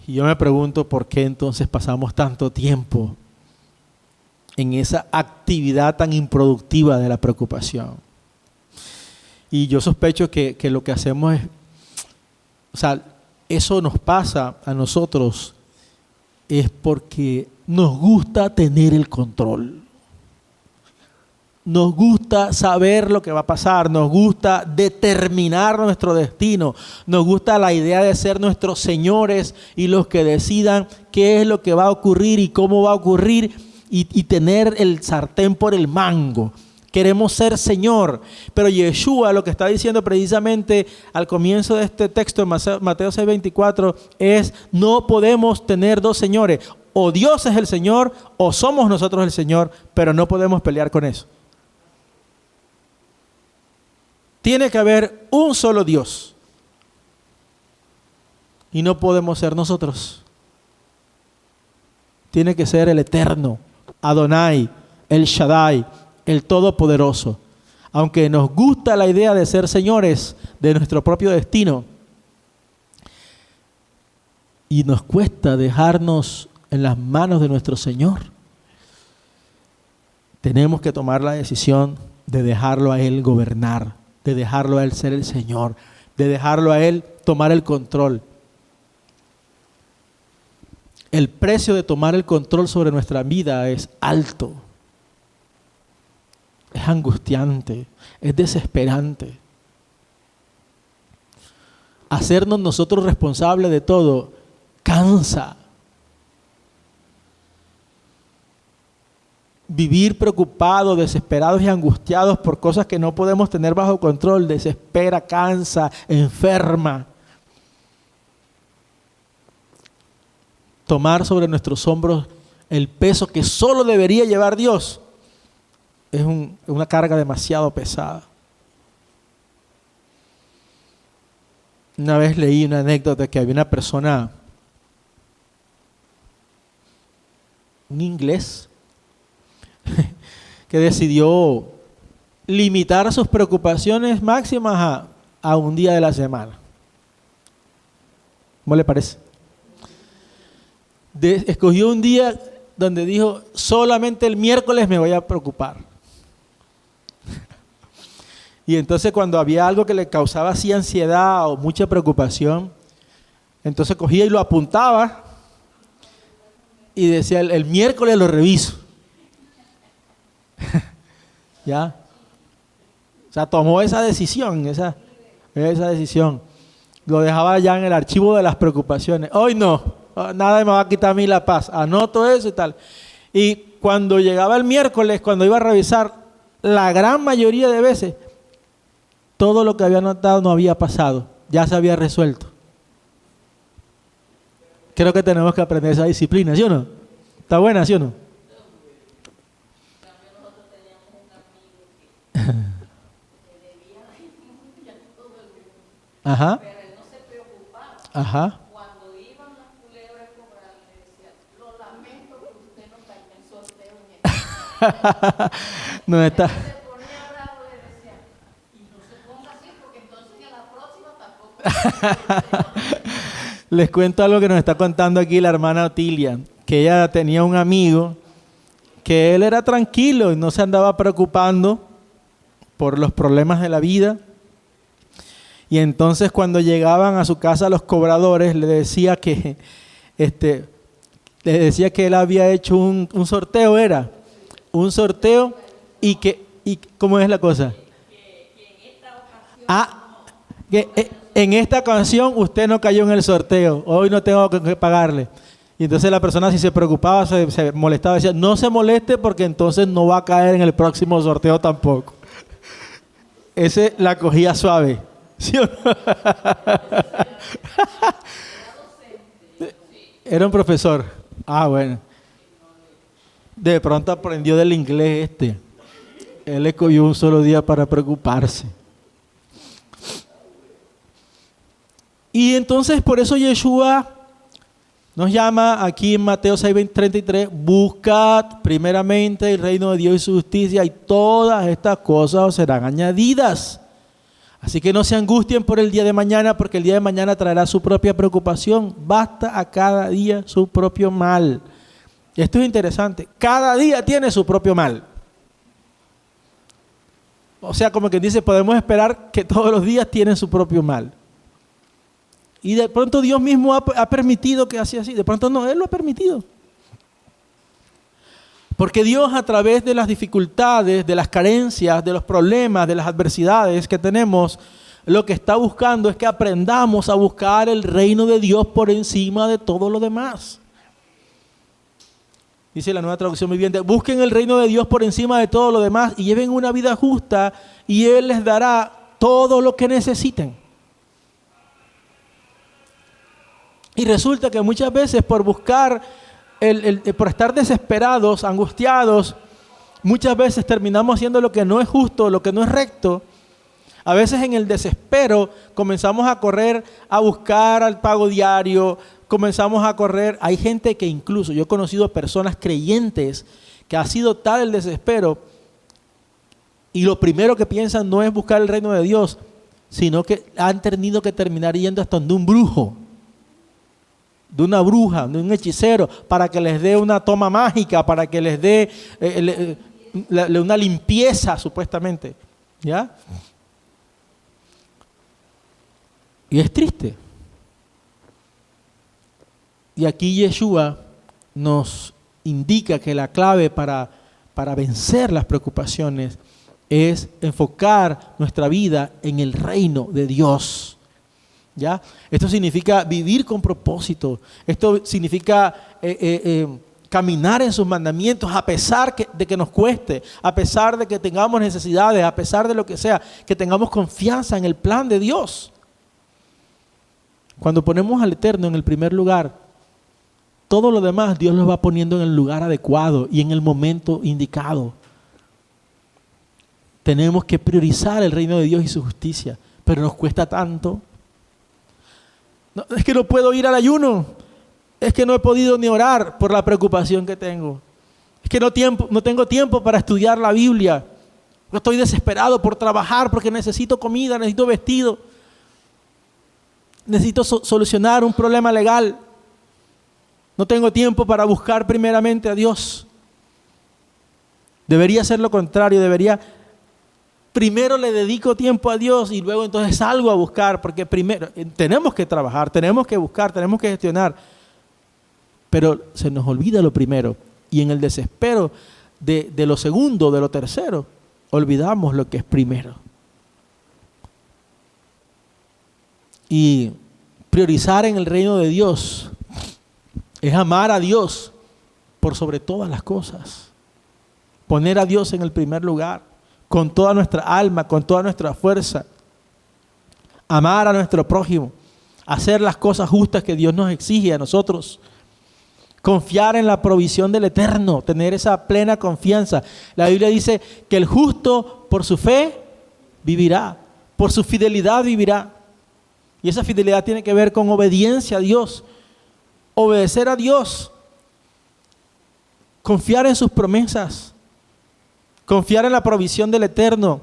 Y yo me pregunto por qué entonces pasamos tanto tiempo en esa actividad tan improductiva de la preocupación. Y yo sospecho que lo que hacemos es, o sea, eso nos pasa a nosotros es porque nos gusta tener el control. Nos gusta saber lo que va a pasar, nos gusta determinar nuestro destino, nos gusta la idea de ser nuestros señores y los que decidan qué es lo que va a ocurrir y cómo va a ocurrir y tener el sartén por el mango. Queremos ser Señor, pero Yeshua lo que está diciendo precisamente al comienzo de este texto en Mateo 6:24 es no podemos tener dos señores, o Dios es el Señor o somos nosotros el Señor, pero no podemos pelear con eso. Tiene que haber un solo Dios. Y no podemos ser nosotros. Tiene que ser el Eterno, Adonai, el Shaddai, el Todopoderoso. Aunque nos gusta la idea de ser señores de nuestro propio destino, y nos cuesta dejarnos en las manos de nuestro Señor, tenemos que tomar la decisión de dejarlo a Él gobernar, de dejarlo a Él ser el Señor, de dejarlo a Él tomar el control. El precio de tomar el control sobre nuestra vida es alto. es angustiante, es desesperante. Hacernos nosotros responsables de todo cansa. Vivir preocupados, desesperados y angustiados por cosas que no podemos tener bajo control desespera, cansa, enferma. Tomar sobre nuestros hombros el peso que solo debería llevar Dios es una carga demasiado pesada. Una vez leí una anécdota que había una persona, un inglés, que decidió limitar sus preocupaciones máximas a un día de la semana. ¿Cómo le parece? Escogió un día donde dijo, solamente el miércoles me voy a preocupar. Y entonces cuando había algo que le causaba así ansiedad o mucha preocupación, entonces cogía y lo apuntaba y decía, el miércoles lo reviso. ¿Ya? O sea, tomó esa decisión, esa decisión. Lo dejaba ya en el archivo de las preocupaciones. Hoy no, nada me va a quitar a mí la paz. Anoto eso y tal. Y cuando llegaba el miércoles, cuando iba a revisar, la gran mayoría de veces, todo lo que había anotado no había pasado, ya se había resuelto. Creo que tenemos que aprender esa disciplina, ¿sí o no? ¿Está buena, sí o no? Ajá. Pero él no se preocupaba. Ajá. Cuando iban las culebras a cobrar, le decían, lo lamento que usted no caiga en sorteo en el... No está. Se ponía bravo, le decía, y no se ponga así, porque entonces a la próxima tampoco. Les cuento algo que nos está contando aquí la hermana Otilia, que ella tenía un amigo que él era tranquilo y no se andaba preocupando por los problemas de la vida. Y entonces cuando llegaban a su casa los cobradores le decía que él había hecho un sorteo, un sorteo y ¿cómo es la cosa? Que en esta ocasión usted no cayó en el sorteo, hoy no tengo que pagarle. Y entonces la persona, si se preocupaba, se molestaba, decía, no se moleste porque entonces no va a caer en el próximo sorteo tampoco. Ese la cogía suave. ¿Sí o no? Era un profesor. Ah, bueno. De pronto aprendió del inglés Él le cogió un solo día para preocuparse. Y entonces por eso Yeshua nos llama aquí en Mateo 6:33, buscad primeramente el reino de Dios y su justicia y todas estas cosas os serán añadidas. Así que no se angustien por el día de mañana, porque el día de mañana traerá su propia preocupación. Basta a cada día su propio mal. Esto es interesante. Cada día tiene su propio mal. O sea, como que dice, podemos esperar que todos los días tienen su propio mal. Y de pronto Dios mismo ha permitido que así. De pronto no, Él lo ha permitido. Porque Dios, a través de las dificultades, de las carencias, de los problemas, de las adversidades que tenemos, lo que está buscando es que aprendamos a buscar el reino de Dios por encima de todo lo demás. Dice la Nueva Traducción Viviente, busquen el reino de Dios por encima de todo lo demás y lleven una vida justa y Él les dará todo lo que necesiten. Y resulta que muchas veces por buscar por estar desesperados, angustiados, muchas veces terminamos haciendo lo que no es justo, lo que no es recto. A veces en el desespero comenzamos a correr a buscar al pago diario, comenzamos a correr. Hay gente que incluso, yo he conocido personas creyentes que ha sido tal el desespero y lo primero que piensan no es buscar el reino de Dios, sino que han tenido que terminar yendo hasta donde un brujo, de una bruja, de un hechicero, para que les dé una toma mágica, para que les dé una limpieza, supuestamente. ¿Ya? Y es triste. Y aquí Yeshua nos indica que la clave para vencer las preocupaciones es enfocar nuestra vida en el reino de Dios. ¿Ya? Esto significa vivir con propósito. Esto significa caminar en sus mandamientos a pesar de que nos cueste, a pesar de que tengamos necesidades, a pesar de lo que sea, que tengamos confianza en el plan de Dios. Cuando ponemos al Eterno en el primer lugar, todo lo demás Dios lo va poniendo en el lugar adecuado y en el momento indicado. Tenemos que priorizar el reino de Dios y su justicia, pero nos cuesta tanto. No, es que no puedo ir al ayuno, es que no he podido ni orar por la preocupación que tengo. Es que no tengo tiempo para estudiar la Biblia. Yo estoy desesperado por trabajar porque necesito comida, necesito vestido, necesito solucionar un problema legal. No tengo tiempo para buscar primeramente a Dios. Debería ser lo contrario, primero le dedico tiempo a Dios y luego entonces salgo a buscar, porque primero tenemos que trabajar, tenemos que buscar, tenemos que gestionar, pero se nos olvida lo primero y en el desespero de lo segundo, de lo tercero, olvidamos lo que es primero. Y priorizar en el reino de Dios es amar a Dios por sobre todas las cosas, poner a Dios en el primer lugar, con toda nuestra alma, con toda nuestra fuerza, amar a nuestro prójimo, hacer las cosas justas que Dios nos exige a nosotros, confiar en la provisión del Eterno, tener esa plena confianza. La Biblia dice que el justo por su fe vivirá, por su fidelidad vivirá. Y esa fidelidad tiene que ver con obediencia a Dios, obedecer a Dios, confiar en sus promesas, confiar en la provisión del Eterno,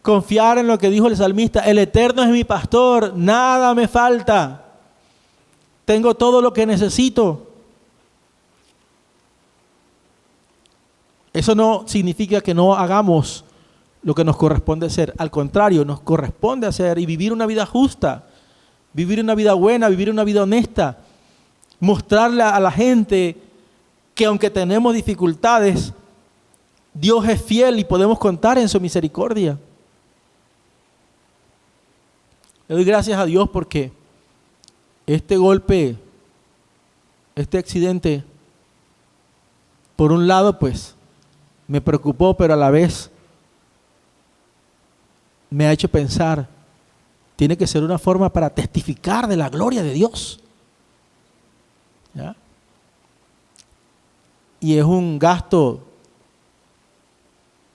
confiar en lo que dijo el salmista: el Eterno es mi pastor, nada me falta, tengo todo lo que necesito. Eso no significa que no hagamos lo que nos corresponde hacer, al contrario, nos corresponde hacer y vivir una vida justa, vivir una vida buena, vivir una vida honesta, mostrarle a la gente que aunque tenemos dificultades, Dios es fiel y podemos contar en su misericordia. Le doy gracias a Dios porque este golpe, este accidente, por un lado pues me preocupó, pero a la vez me ha hecho pensar, tiene que ser una forma para testificar de la gloria de Dios. ¿Ya? Y es un gasto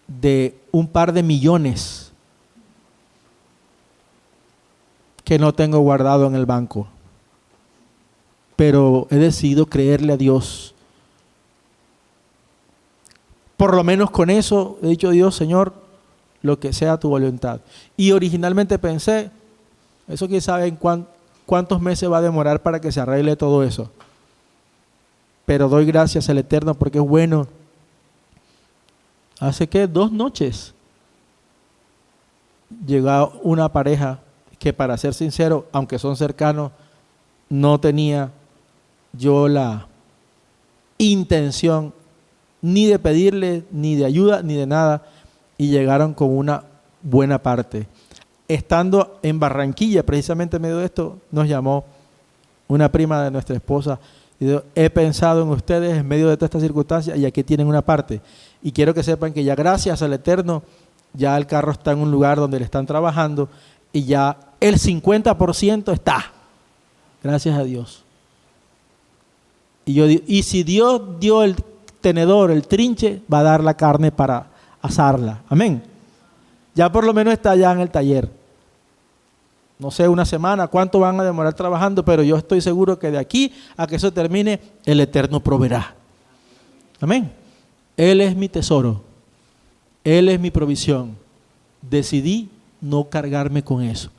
de un par de millones que no tengo guardado en el banco, pero he decidido creerle a Dios. Por lo menos con eso he dicho: Dios, Señor, lo que sea tu voluntad. Y originalmente pensé, eso quién sabe en cuántos meses va a demorar para que se arregle todo eso, pero doy gracias al Eterno porque es bueno. Hace 2 noches llegó una pareja que, para ser sincero, aunque son cercanos, no tenía yo la intención ni de pedirle, ni de ayuda, ni de nada, y llegaron con una buena parte. Estando en Barranquilla, precisamente en medio de esto, nos llamó una prima de nuestra esposa y dijo: he pensado en ustedes en medio de todas estas circunstancias y aquí tienen una parte. Y quiero que sepan que ya gracias al Eterno, ya el carro está en un lugar donde le están trabajando y ya el 50% está. Gracias a Dios. Y yo digo, y si Dios dio el tenedor, el trinche, va a dar la carne para asarla. Amén. Ya por lo menos está allá en el taller. No sé, una semana, cuánto van a demorar trabajando, pero yo estoy seguro que de aquí a que eso termine, el Eterno proveerá. Amén. Él es mi tesoro, Él es mi provisión. Decidí no cargarme con eso.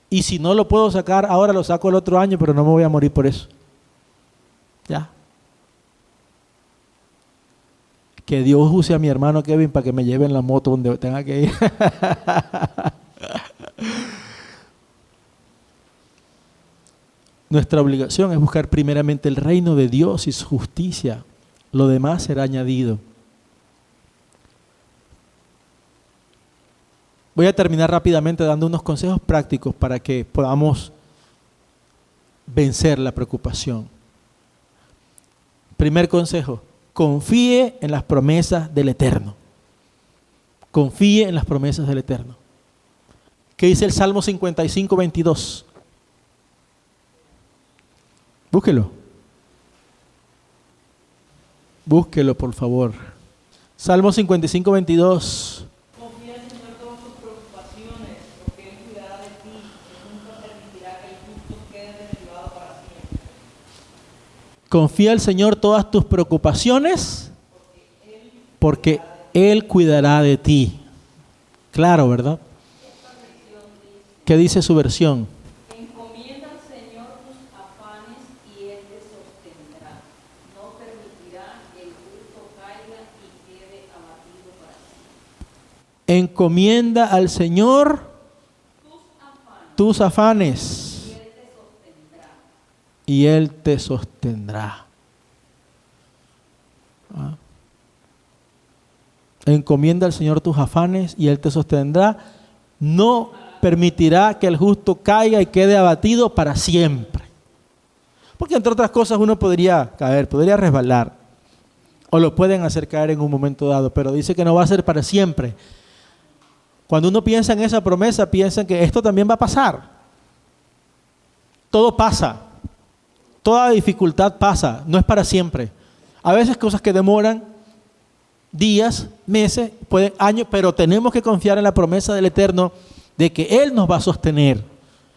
Y si no lo puedo sacar ahora, lo saco el otro año, pero no me voy a morir por eso. Ya. Que Dios use a mi hermano Kevin para que me lleve en la moto donde tenga que ir. Nuestra obligación es buscar primeramente el reino de Dios y su justicia. Lo demás será añadido. Voy a terminar rápidamente dando unos consejos prácticos para que podamos vencer la preocupación. Primer consejo, confíe en las promesas del Eterno. Confíe en las promesas del Eterno. ¿Qué dice el Salmo 55, 22? Búsquelo. Búsquelo, por favor. Salmo 55, 22. Confía en el Señor todas tus preocupaciones, porque Él cuidará de ti y nunca permitirá que el justo quede derribado para siempre. Confía al Señor todas tus preocupaciones, porque Él cuidará de ti. Claro, ¿verdad? ¿Qué dice su versión? Encomienda al Señor tus afanes y Él te sostendrá. No permitirá que el justo caiga y quede abatido para siempre. Encomienda al Señor tus afanes y Él te sostendrá. ¿Ah? Encomienda al Señor tus afanes y Él te sostendrá. No permitirá que el justo caiga y quede abatido para siempre. Porque entre otras cosas uno podría caer, podría resbalar, o lo pueden hacer caer en un momento dado, pero dice que no va a ser para siempre. Cuando uno piensa en esa promesa, piensa que esto también va a pasar. Todo pasa, toda dificultad pasa, no es para siempre. A veces cosas que demoran días, meses, pueden años, pero tenemos que confiar en la promesa del Eterno de que Él nos va a sostener.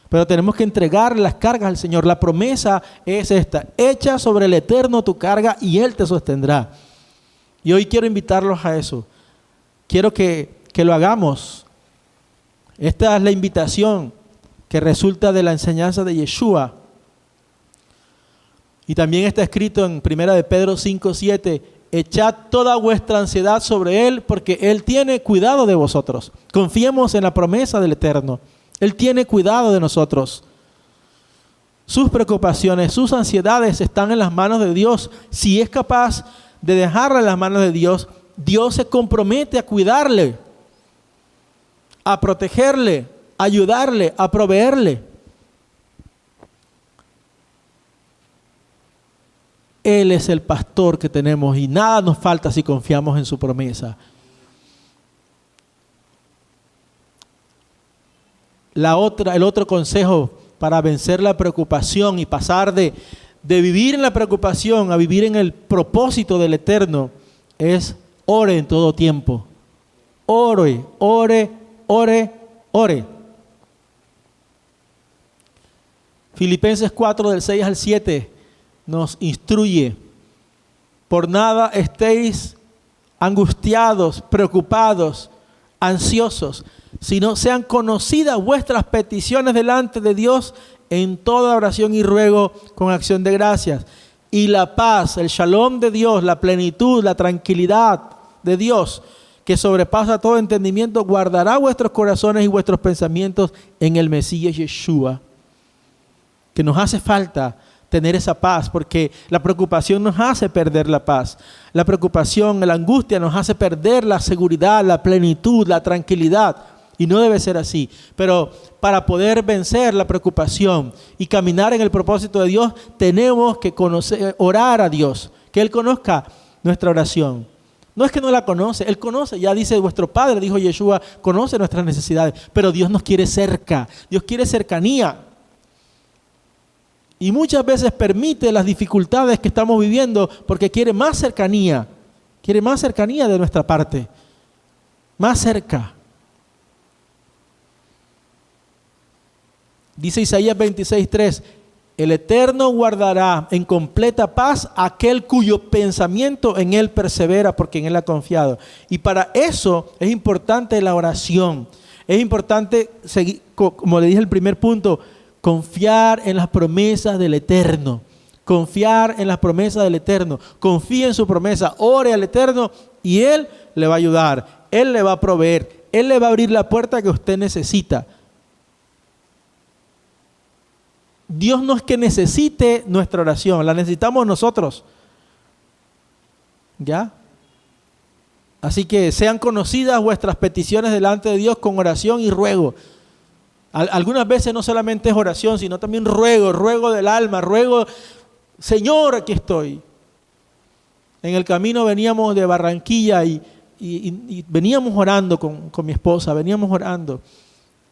Pero tenemos que entregar las cargas al Señor. La promesa es esta: echa sobre el Eterno tu carga y Él te sostendrá. Y hoy quiero invitarlos a eso. Quiero que lo hagamos. Esta es la invitación que resulta de la enseñanza de Yeshua. Y también está escrito en 1 de Pedro 5, 7: echad toda vuestra ansiedad sobre Él, porque Él tiene cuidado de vosotros. Confiemos en la promesa del Eterno. Él tiene cuidado de nosotros. Sus preocupaciones, sus ansiedades están en las manos de Dios. Si es capaz de dejarla en las manos de Dios, Dios se compromete a cuidarle, a protegerle, a ayudarle, a proveerle. Él es el pastor que tenemos y nada nos falta si confiamos en su promesa. El otro consejo para vencer la preocupación y pasar de vivir en la preocupación a vivir en el propósito del Eterno es: ore en todo tiempo. Ore, ore, ore, ore. Filipenses 4, del 6 al 7 nos instruye: por nada estéis angustiados, preocupados, ansiosos, sino sean conocidas vuestras peticiones delante de Dios en toda oración y ruego con acción de gracias. Y la paz, el shalom de Dios, la plenitud, la tranquilidad de Dios, que sobrepasa todo entendimiento, guardará vuestros corazones y vuestros pensamientos en el Mesías Yeshua. Que nos hace falta tener esa paz, porque la preocupación nos hace perder la paz. La preocupación, la angustia nos hace perder la seguridad, la plenitud, la tranquilidad. Y no debe ser así. Pero para poder vencer la preocupación y caminar en el propósito de Dios, tenemos que orar a Dios, que Él conozca nuestra oración. No es que no la conoce, Él conoce, ya dice vuestro Padre, dijo Yeshua, conoce nuestras necesidades, pero Dios nos quiere cerca, Dios quiere cercanía. Y muchas veces permite las dificultades que estamos viviendo porque quiere más cercanía de nuestra parte, más cerca. Dice Isaías 26:3, el Eterno guardará en completa paz aquel cuyo pensamiento en Él persevera, porque en Él ha confiado. Y para eso es importante la oración. Es importante seguir, como le dije el primer punto, confiar en las promesas del Eterno. Confiar en las promesas del Eterno. Confíe en su promesa. Ore al Eterno y Él le va a ayudar. Él le va a proveer. Él le va a abrir la puerta que usted necesita. Dios no es que necesite nuestra oración, la necesitamos nosotros. ¿Ya? Así que sean conocidas vuestras peticiones delante de Dios con oración y ruego. Algunas veces no solamente es oración, sino también ruego del alma, ruego, Señor, aquí estoy. En el camino veníamos de Barranquilla y veníamos orando con mi esposa, veníamos orando.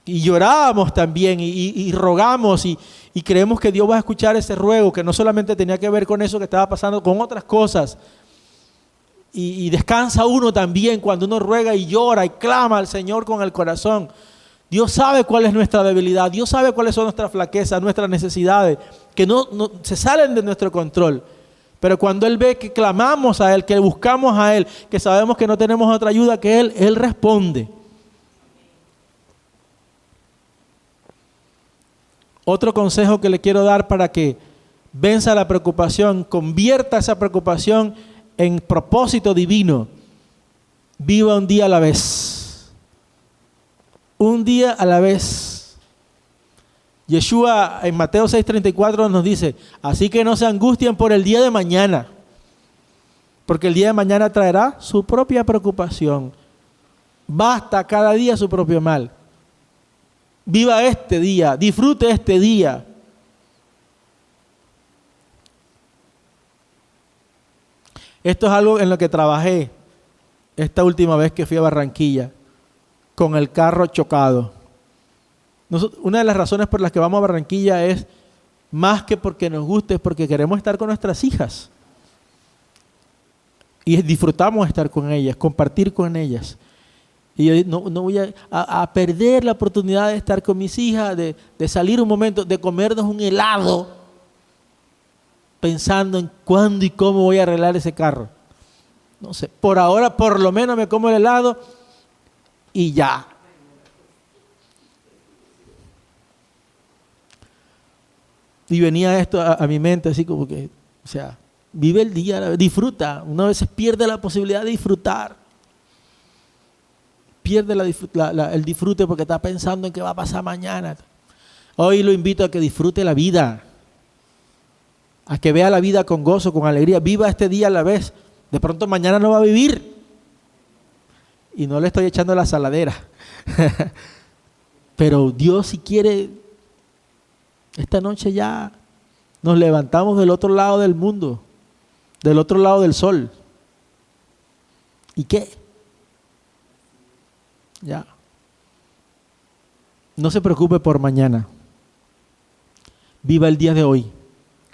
Y llorábamos también y rogamos y creemos que Dios va a escuchar ese ruego, que no solamente tenía que ver con eso que estaba pasando, con otras cosas. Y descansa uno también cuando uno ruega y llora y clama al Señor con el corazón. Dios sabe cuál es nuestra debilidad, Dios sabe cuáles son nuestras flaquezas, nuestras necesidades, que no se salen de nuestro control. Pero cuando Él ve que clamamos a Él, que buscamos a Él, que sabemos que no tenemos otra ayuda que Él responde. Otro consejo que le quiero dar para que venza la preocupación, convierta esa preocupación en propósito divino. Viva un día a la vez. Un día a la vez. Yeshua en Mateo 6:34 nos dice, así que no se angustien por el día de mañana, porque el día de mañana traerá su propia preocupación. Basta cada día su propio mal. Viva este día, disfrute este día. Esto es algo en lo que trabajé esta última vez que fui a Barranquilla, con el carro chocado. Una de las razones por las que vamos a Barranquilla es más que porque nos guste, es porque queremos estar con nuestras hijas. Y disfrutamos estar con ellas, compartir con ellas. Y yo no voy a perder la oportunidad de estar con mis hijas, de salir un momento, de comernos un helado, pensando en cuándo y cómo voy a arreglar ese carro. No sé, por ahora por lo menos me como el helado y ya. Y venía esto a mi mente así como que, o sea, vive el día, disfruta. Uno a veces pierde la posibilidad de disfrutar. Pierde el disfrute porque está pensando en qué va a pasar mañana. Hoy lo invito a que disfrute la vida, a que vea la vida con gozo, con alegría. Viva este día a la vez. De pronto mañana no va a vivir. Y no le estoy echando la saladera. Pero Dios, si quiere, esta noche ya nos levantamos del otro lado del mundo, del otro lado del sol. ¿Y qué? Ya. No se preocupe por mañana. Viva el día de hoy.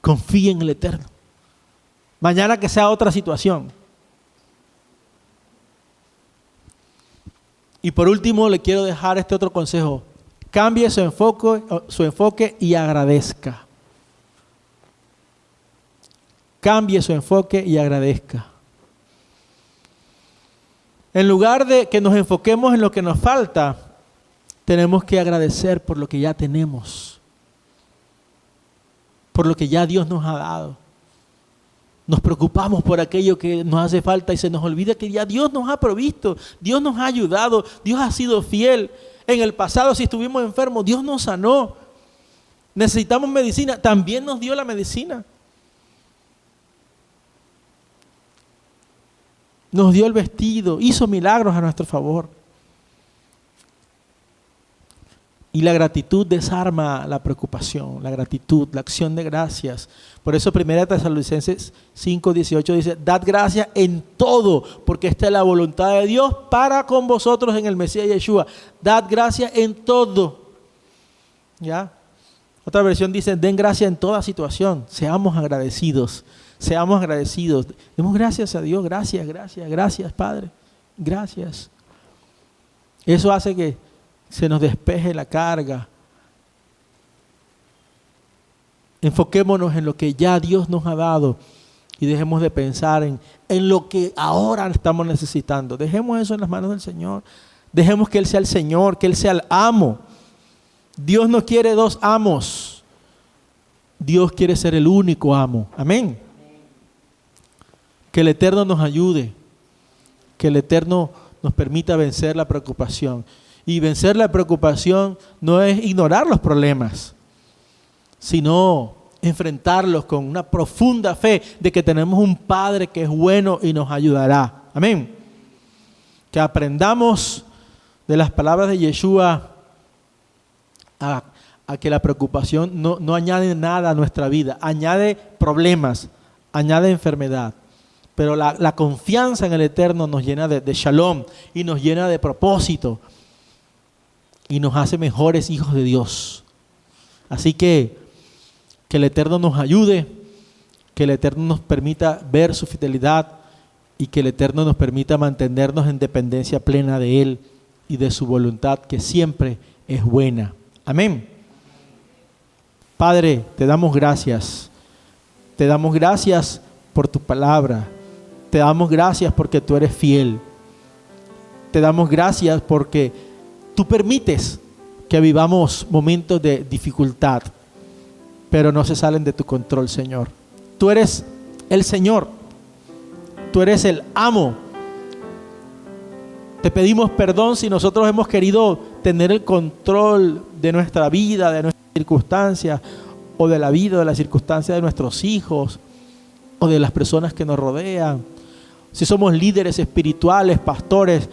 Confíe en el Eterno. Mañana que sea otra situación. Y por último le quiero dejar este otro consejo. Cambie su enfoque y agradezca. Cambie su enfoque y agradezca. En lugar de que nos enfoquemos en lo que nos falta, tenemos que agradecer por lo que ya tenemos, por lo que ya Dios nos ha dado. Nos preocupamos por aquello que nos hace falta y se nos olvida que ya Dios nos ha provisto, Dios nos ha ayudado, Dios ha sido fiel. En el pasado, si estuvimos enfermos, Dios nos sanó. Necesitamos medicina, también nos dio la medicina. Nos dio el vestido, hizo milagros a nuestro favor. Y la gratitud desarma la preocupación, la gratitud, la acción de gracias. Por eso 1 Tesalonicenses 5:18 dice, dad gracias en todo, porque esta es la voluntad de Dios para con vosotros en el Mesías Yeshua. Dad gracias en todo. ¿Ya? Otra versión dice, den gracias en toda situación. Seamos agradecidos, seamos agradecidos. Demos gracias a Dios, gracias Padre, gracias. Eso hace que se nos despeje la carga. Enfoquémonos en lo que ya Dios nos ha dado y dejemos de pensar en lo que ahora estamos necesitando. Dejemos eso en las manos del Señor. Dejemos que Él sea el Señor, que Él sea el amo. Dios no quiere dos amos. Dios quiere ser el único amo. Amén. Que el Eterno nos ayude. Que el Eterno nos permita vencer la preocupación. Y vencer la preocupación no es ignorar los problemas, sino enfrentarlos con una profunda fe de que tenemos un Padre que es bueno y nos ayudará. Amén. Que aprendamos de las palabras de Yeshua a que la preocupación no añade nada a nuestra vida, añade problemas, añade enfermedad. Pero la confianza en el Eterno nos llena de shalom y nos llena de propósito y nos hace mejores hijos de Dios. Así que el Eterno nos ayude, que el Eterno nos permita ver su fidelidad y que el Eterno nos permita mantenernos en dependencia plena de Él y de su voluntad, que siempre es buena. Amén. Padre, te damos gracias. Te damos gracias por tu palabra. Te damos gracias porque tú eres fiel. Te damos gracias porque tú permites que vivamos momentos de dificultad, pero no se salen de tu control, Señor. Tú eres el Señor. Tú eres el amo. Te pedimos perdón si nosotros hemos querido tener el control de nuestra vida, de nuestras circunstancias, o de la vida, de las circunstancias de nuestros hijos, o de las personas que nos rodean. Si somos líderes espirituales, pastores,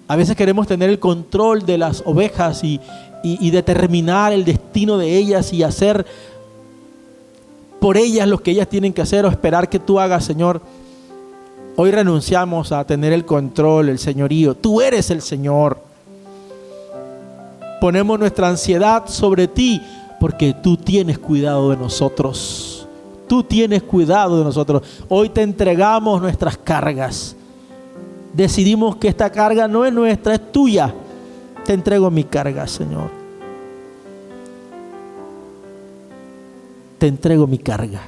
a veces queremos tener el control de las ovejas y determinar el destino de ellas y hacer por ellas lo que ellas tienen que hacer o esperar que tú hagas, Señor. Hoy renunciamos a tener el control, el señorío. Tú eres el Señor. Ponemos nuestra ansiedad sobre ti porque tú tienes cuidado de nosotros. Tú tienes cuidado de nosotros. Hoy te entregamos nuestras cargas. Decidimos que esta carga no es nuestra, es tuya. Te entrego mi carga, Señor. Te entrego mi carga.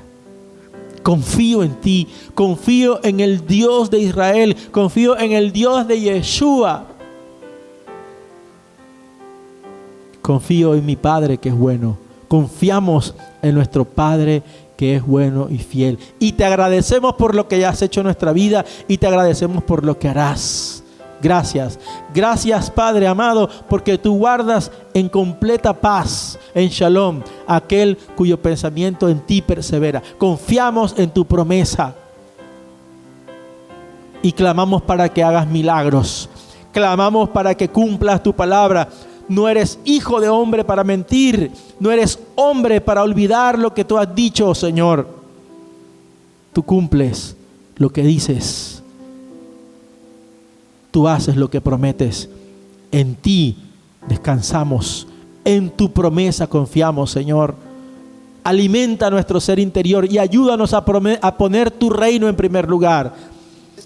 Confío en ti, confío en el Dios de Israel, confío en el Dios de Yeshua. Confío en mi Padre que es bueno. Confiamos en nuestro Padre que es bueno y fiel. Y te agradecemos por lo que ya has hecho en nuestra vida y te agradecemos por lo que harás. Gracias. Gracias, Padre amado, porque tú guardas en completa paz, en shalom, aquel cuyo pensamiento en ti persevera. Confiamos en tu promesa y clamamos para que hagas milagros. Clamamos para que cumplas tu palabra. No eres hijo de hombre para mentir. No eres hombre para olvidar lo que tú has dicho, Señor. Tú cumples lo que dices. Tú haces lo que prometes. En ti descansamos. En tu promesa confiamos, Señor. Alimenta nuestro ser interior y ayúdanos a poner tu reino en primer lugar.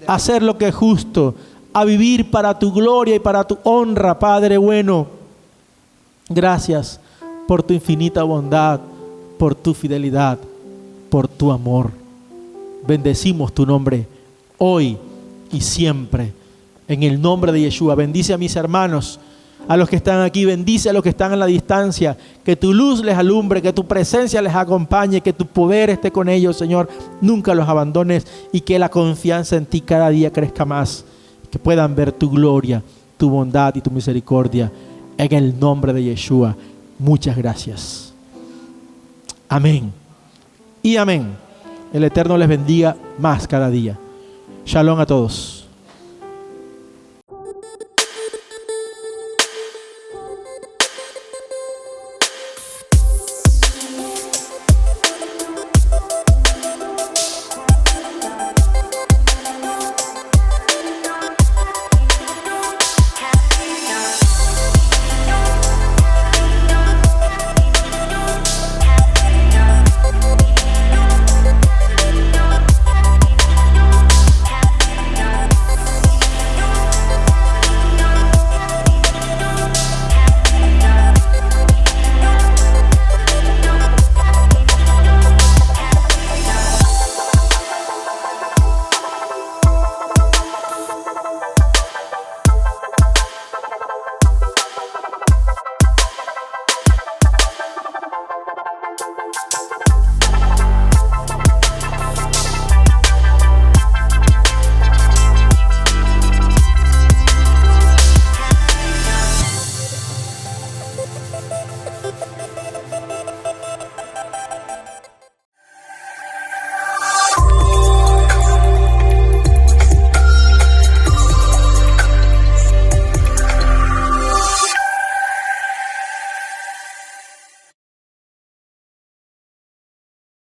A hacer lo que es justo. A vivir para tu gloria y para tu honra, Padre bueno. Gracias por tu infinita bondad, por tu fidelidad, por tu amor. Bendecimos tu nombre hoy y siempre. En el nombre de Yeshua, bendice a mis hermanos, a los que están aquí, bendice a los que están a la distancia, que tu luz les alumbre, que tu presencia les acompañe, que tu poder esté con ellos, Señor, nunca los abandones y que la confianza en ti cada día crezca más, que puedan ver tu gloria, tu bondad y tu misericordia, en el nombre de Yeshua. Muchas gracias. Amén y amén. El Eterno les bendiga más cada día. Shalom a todos.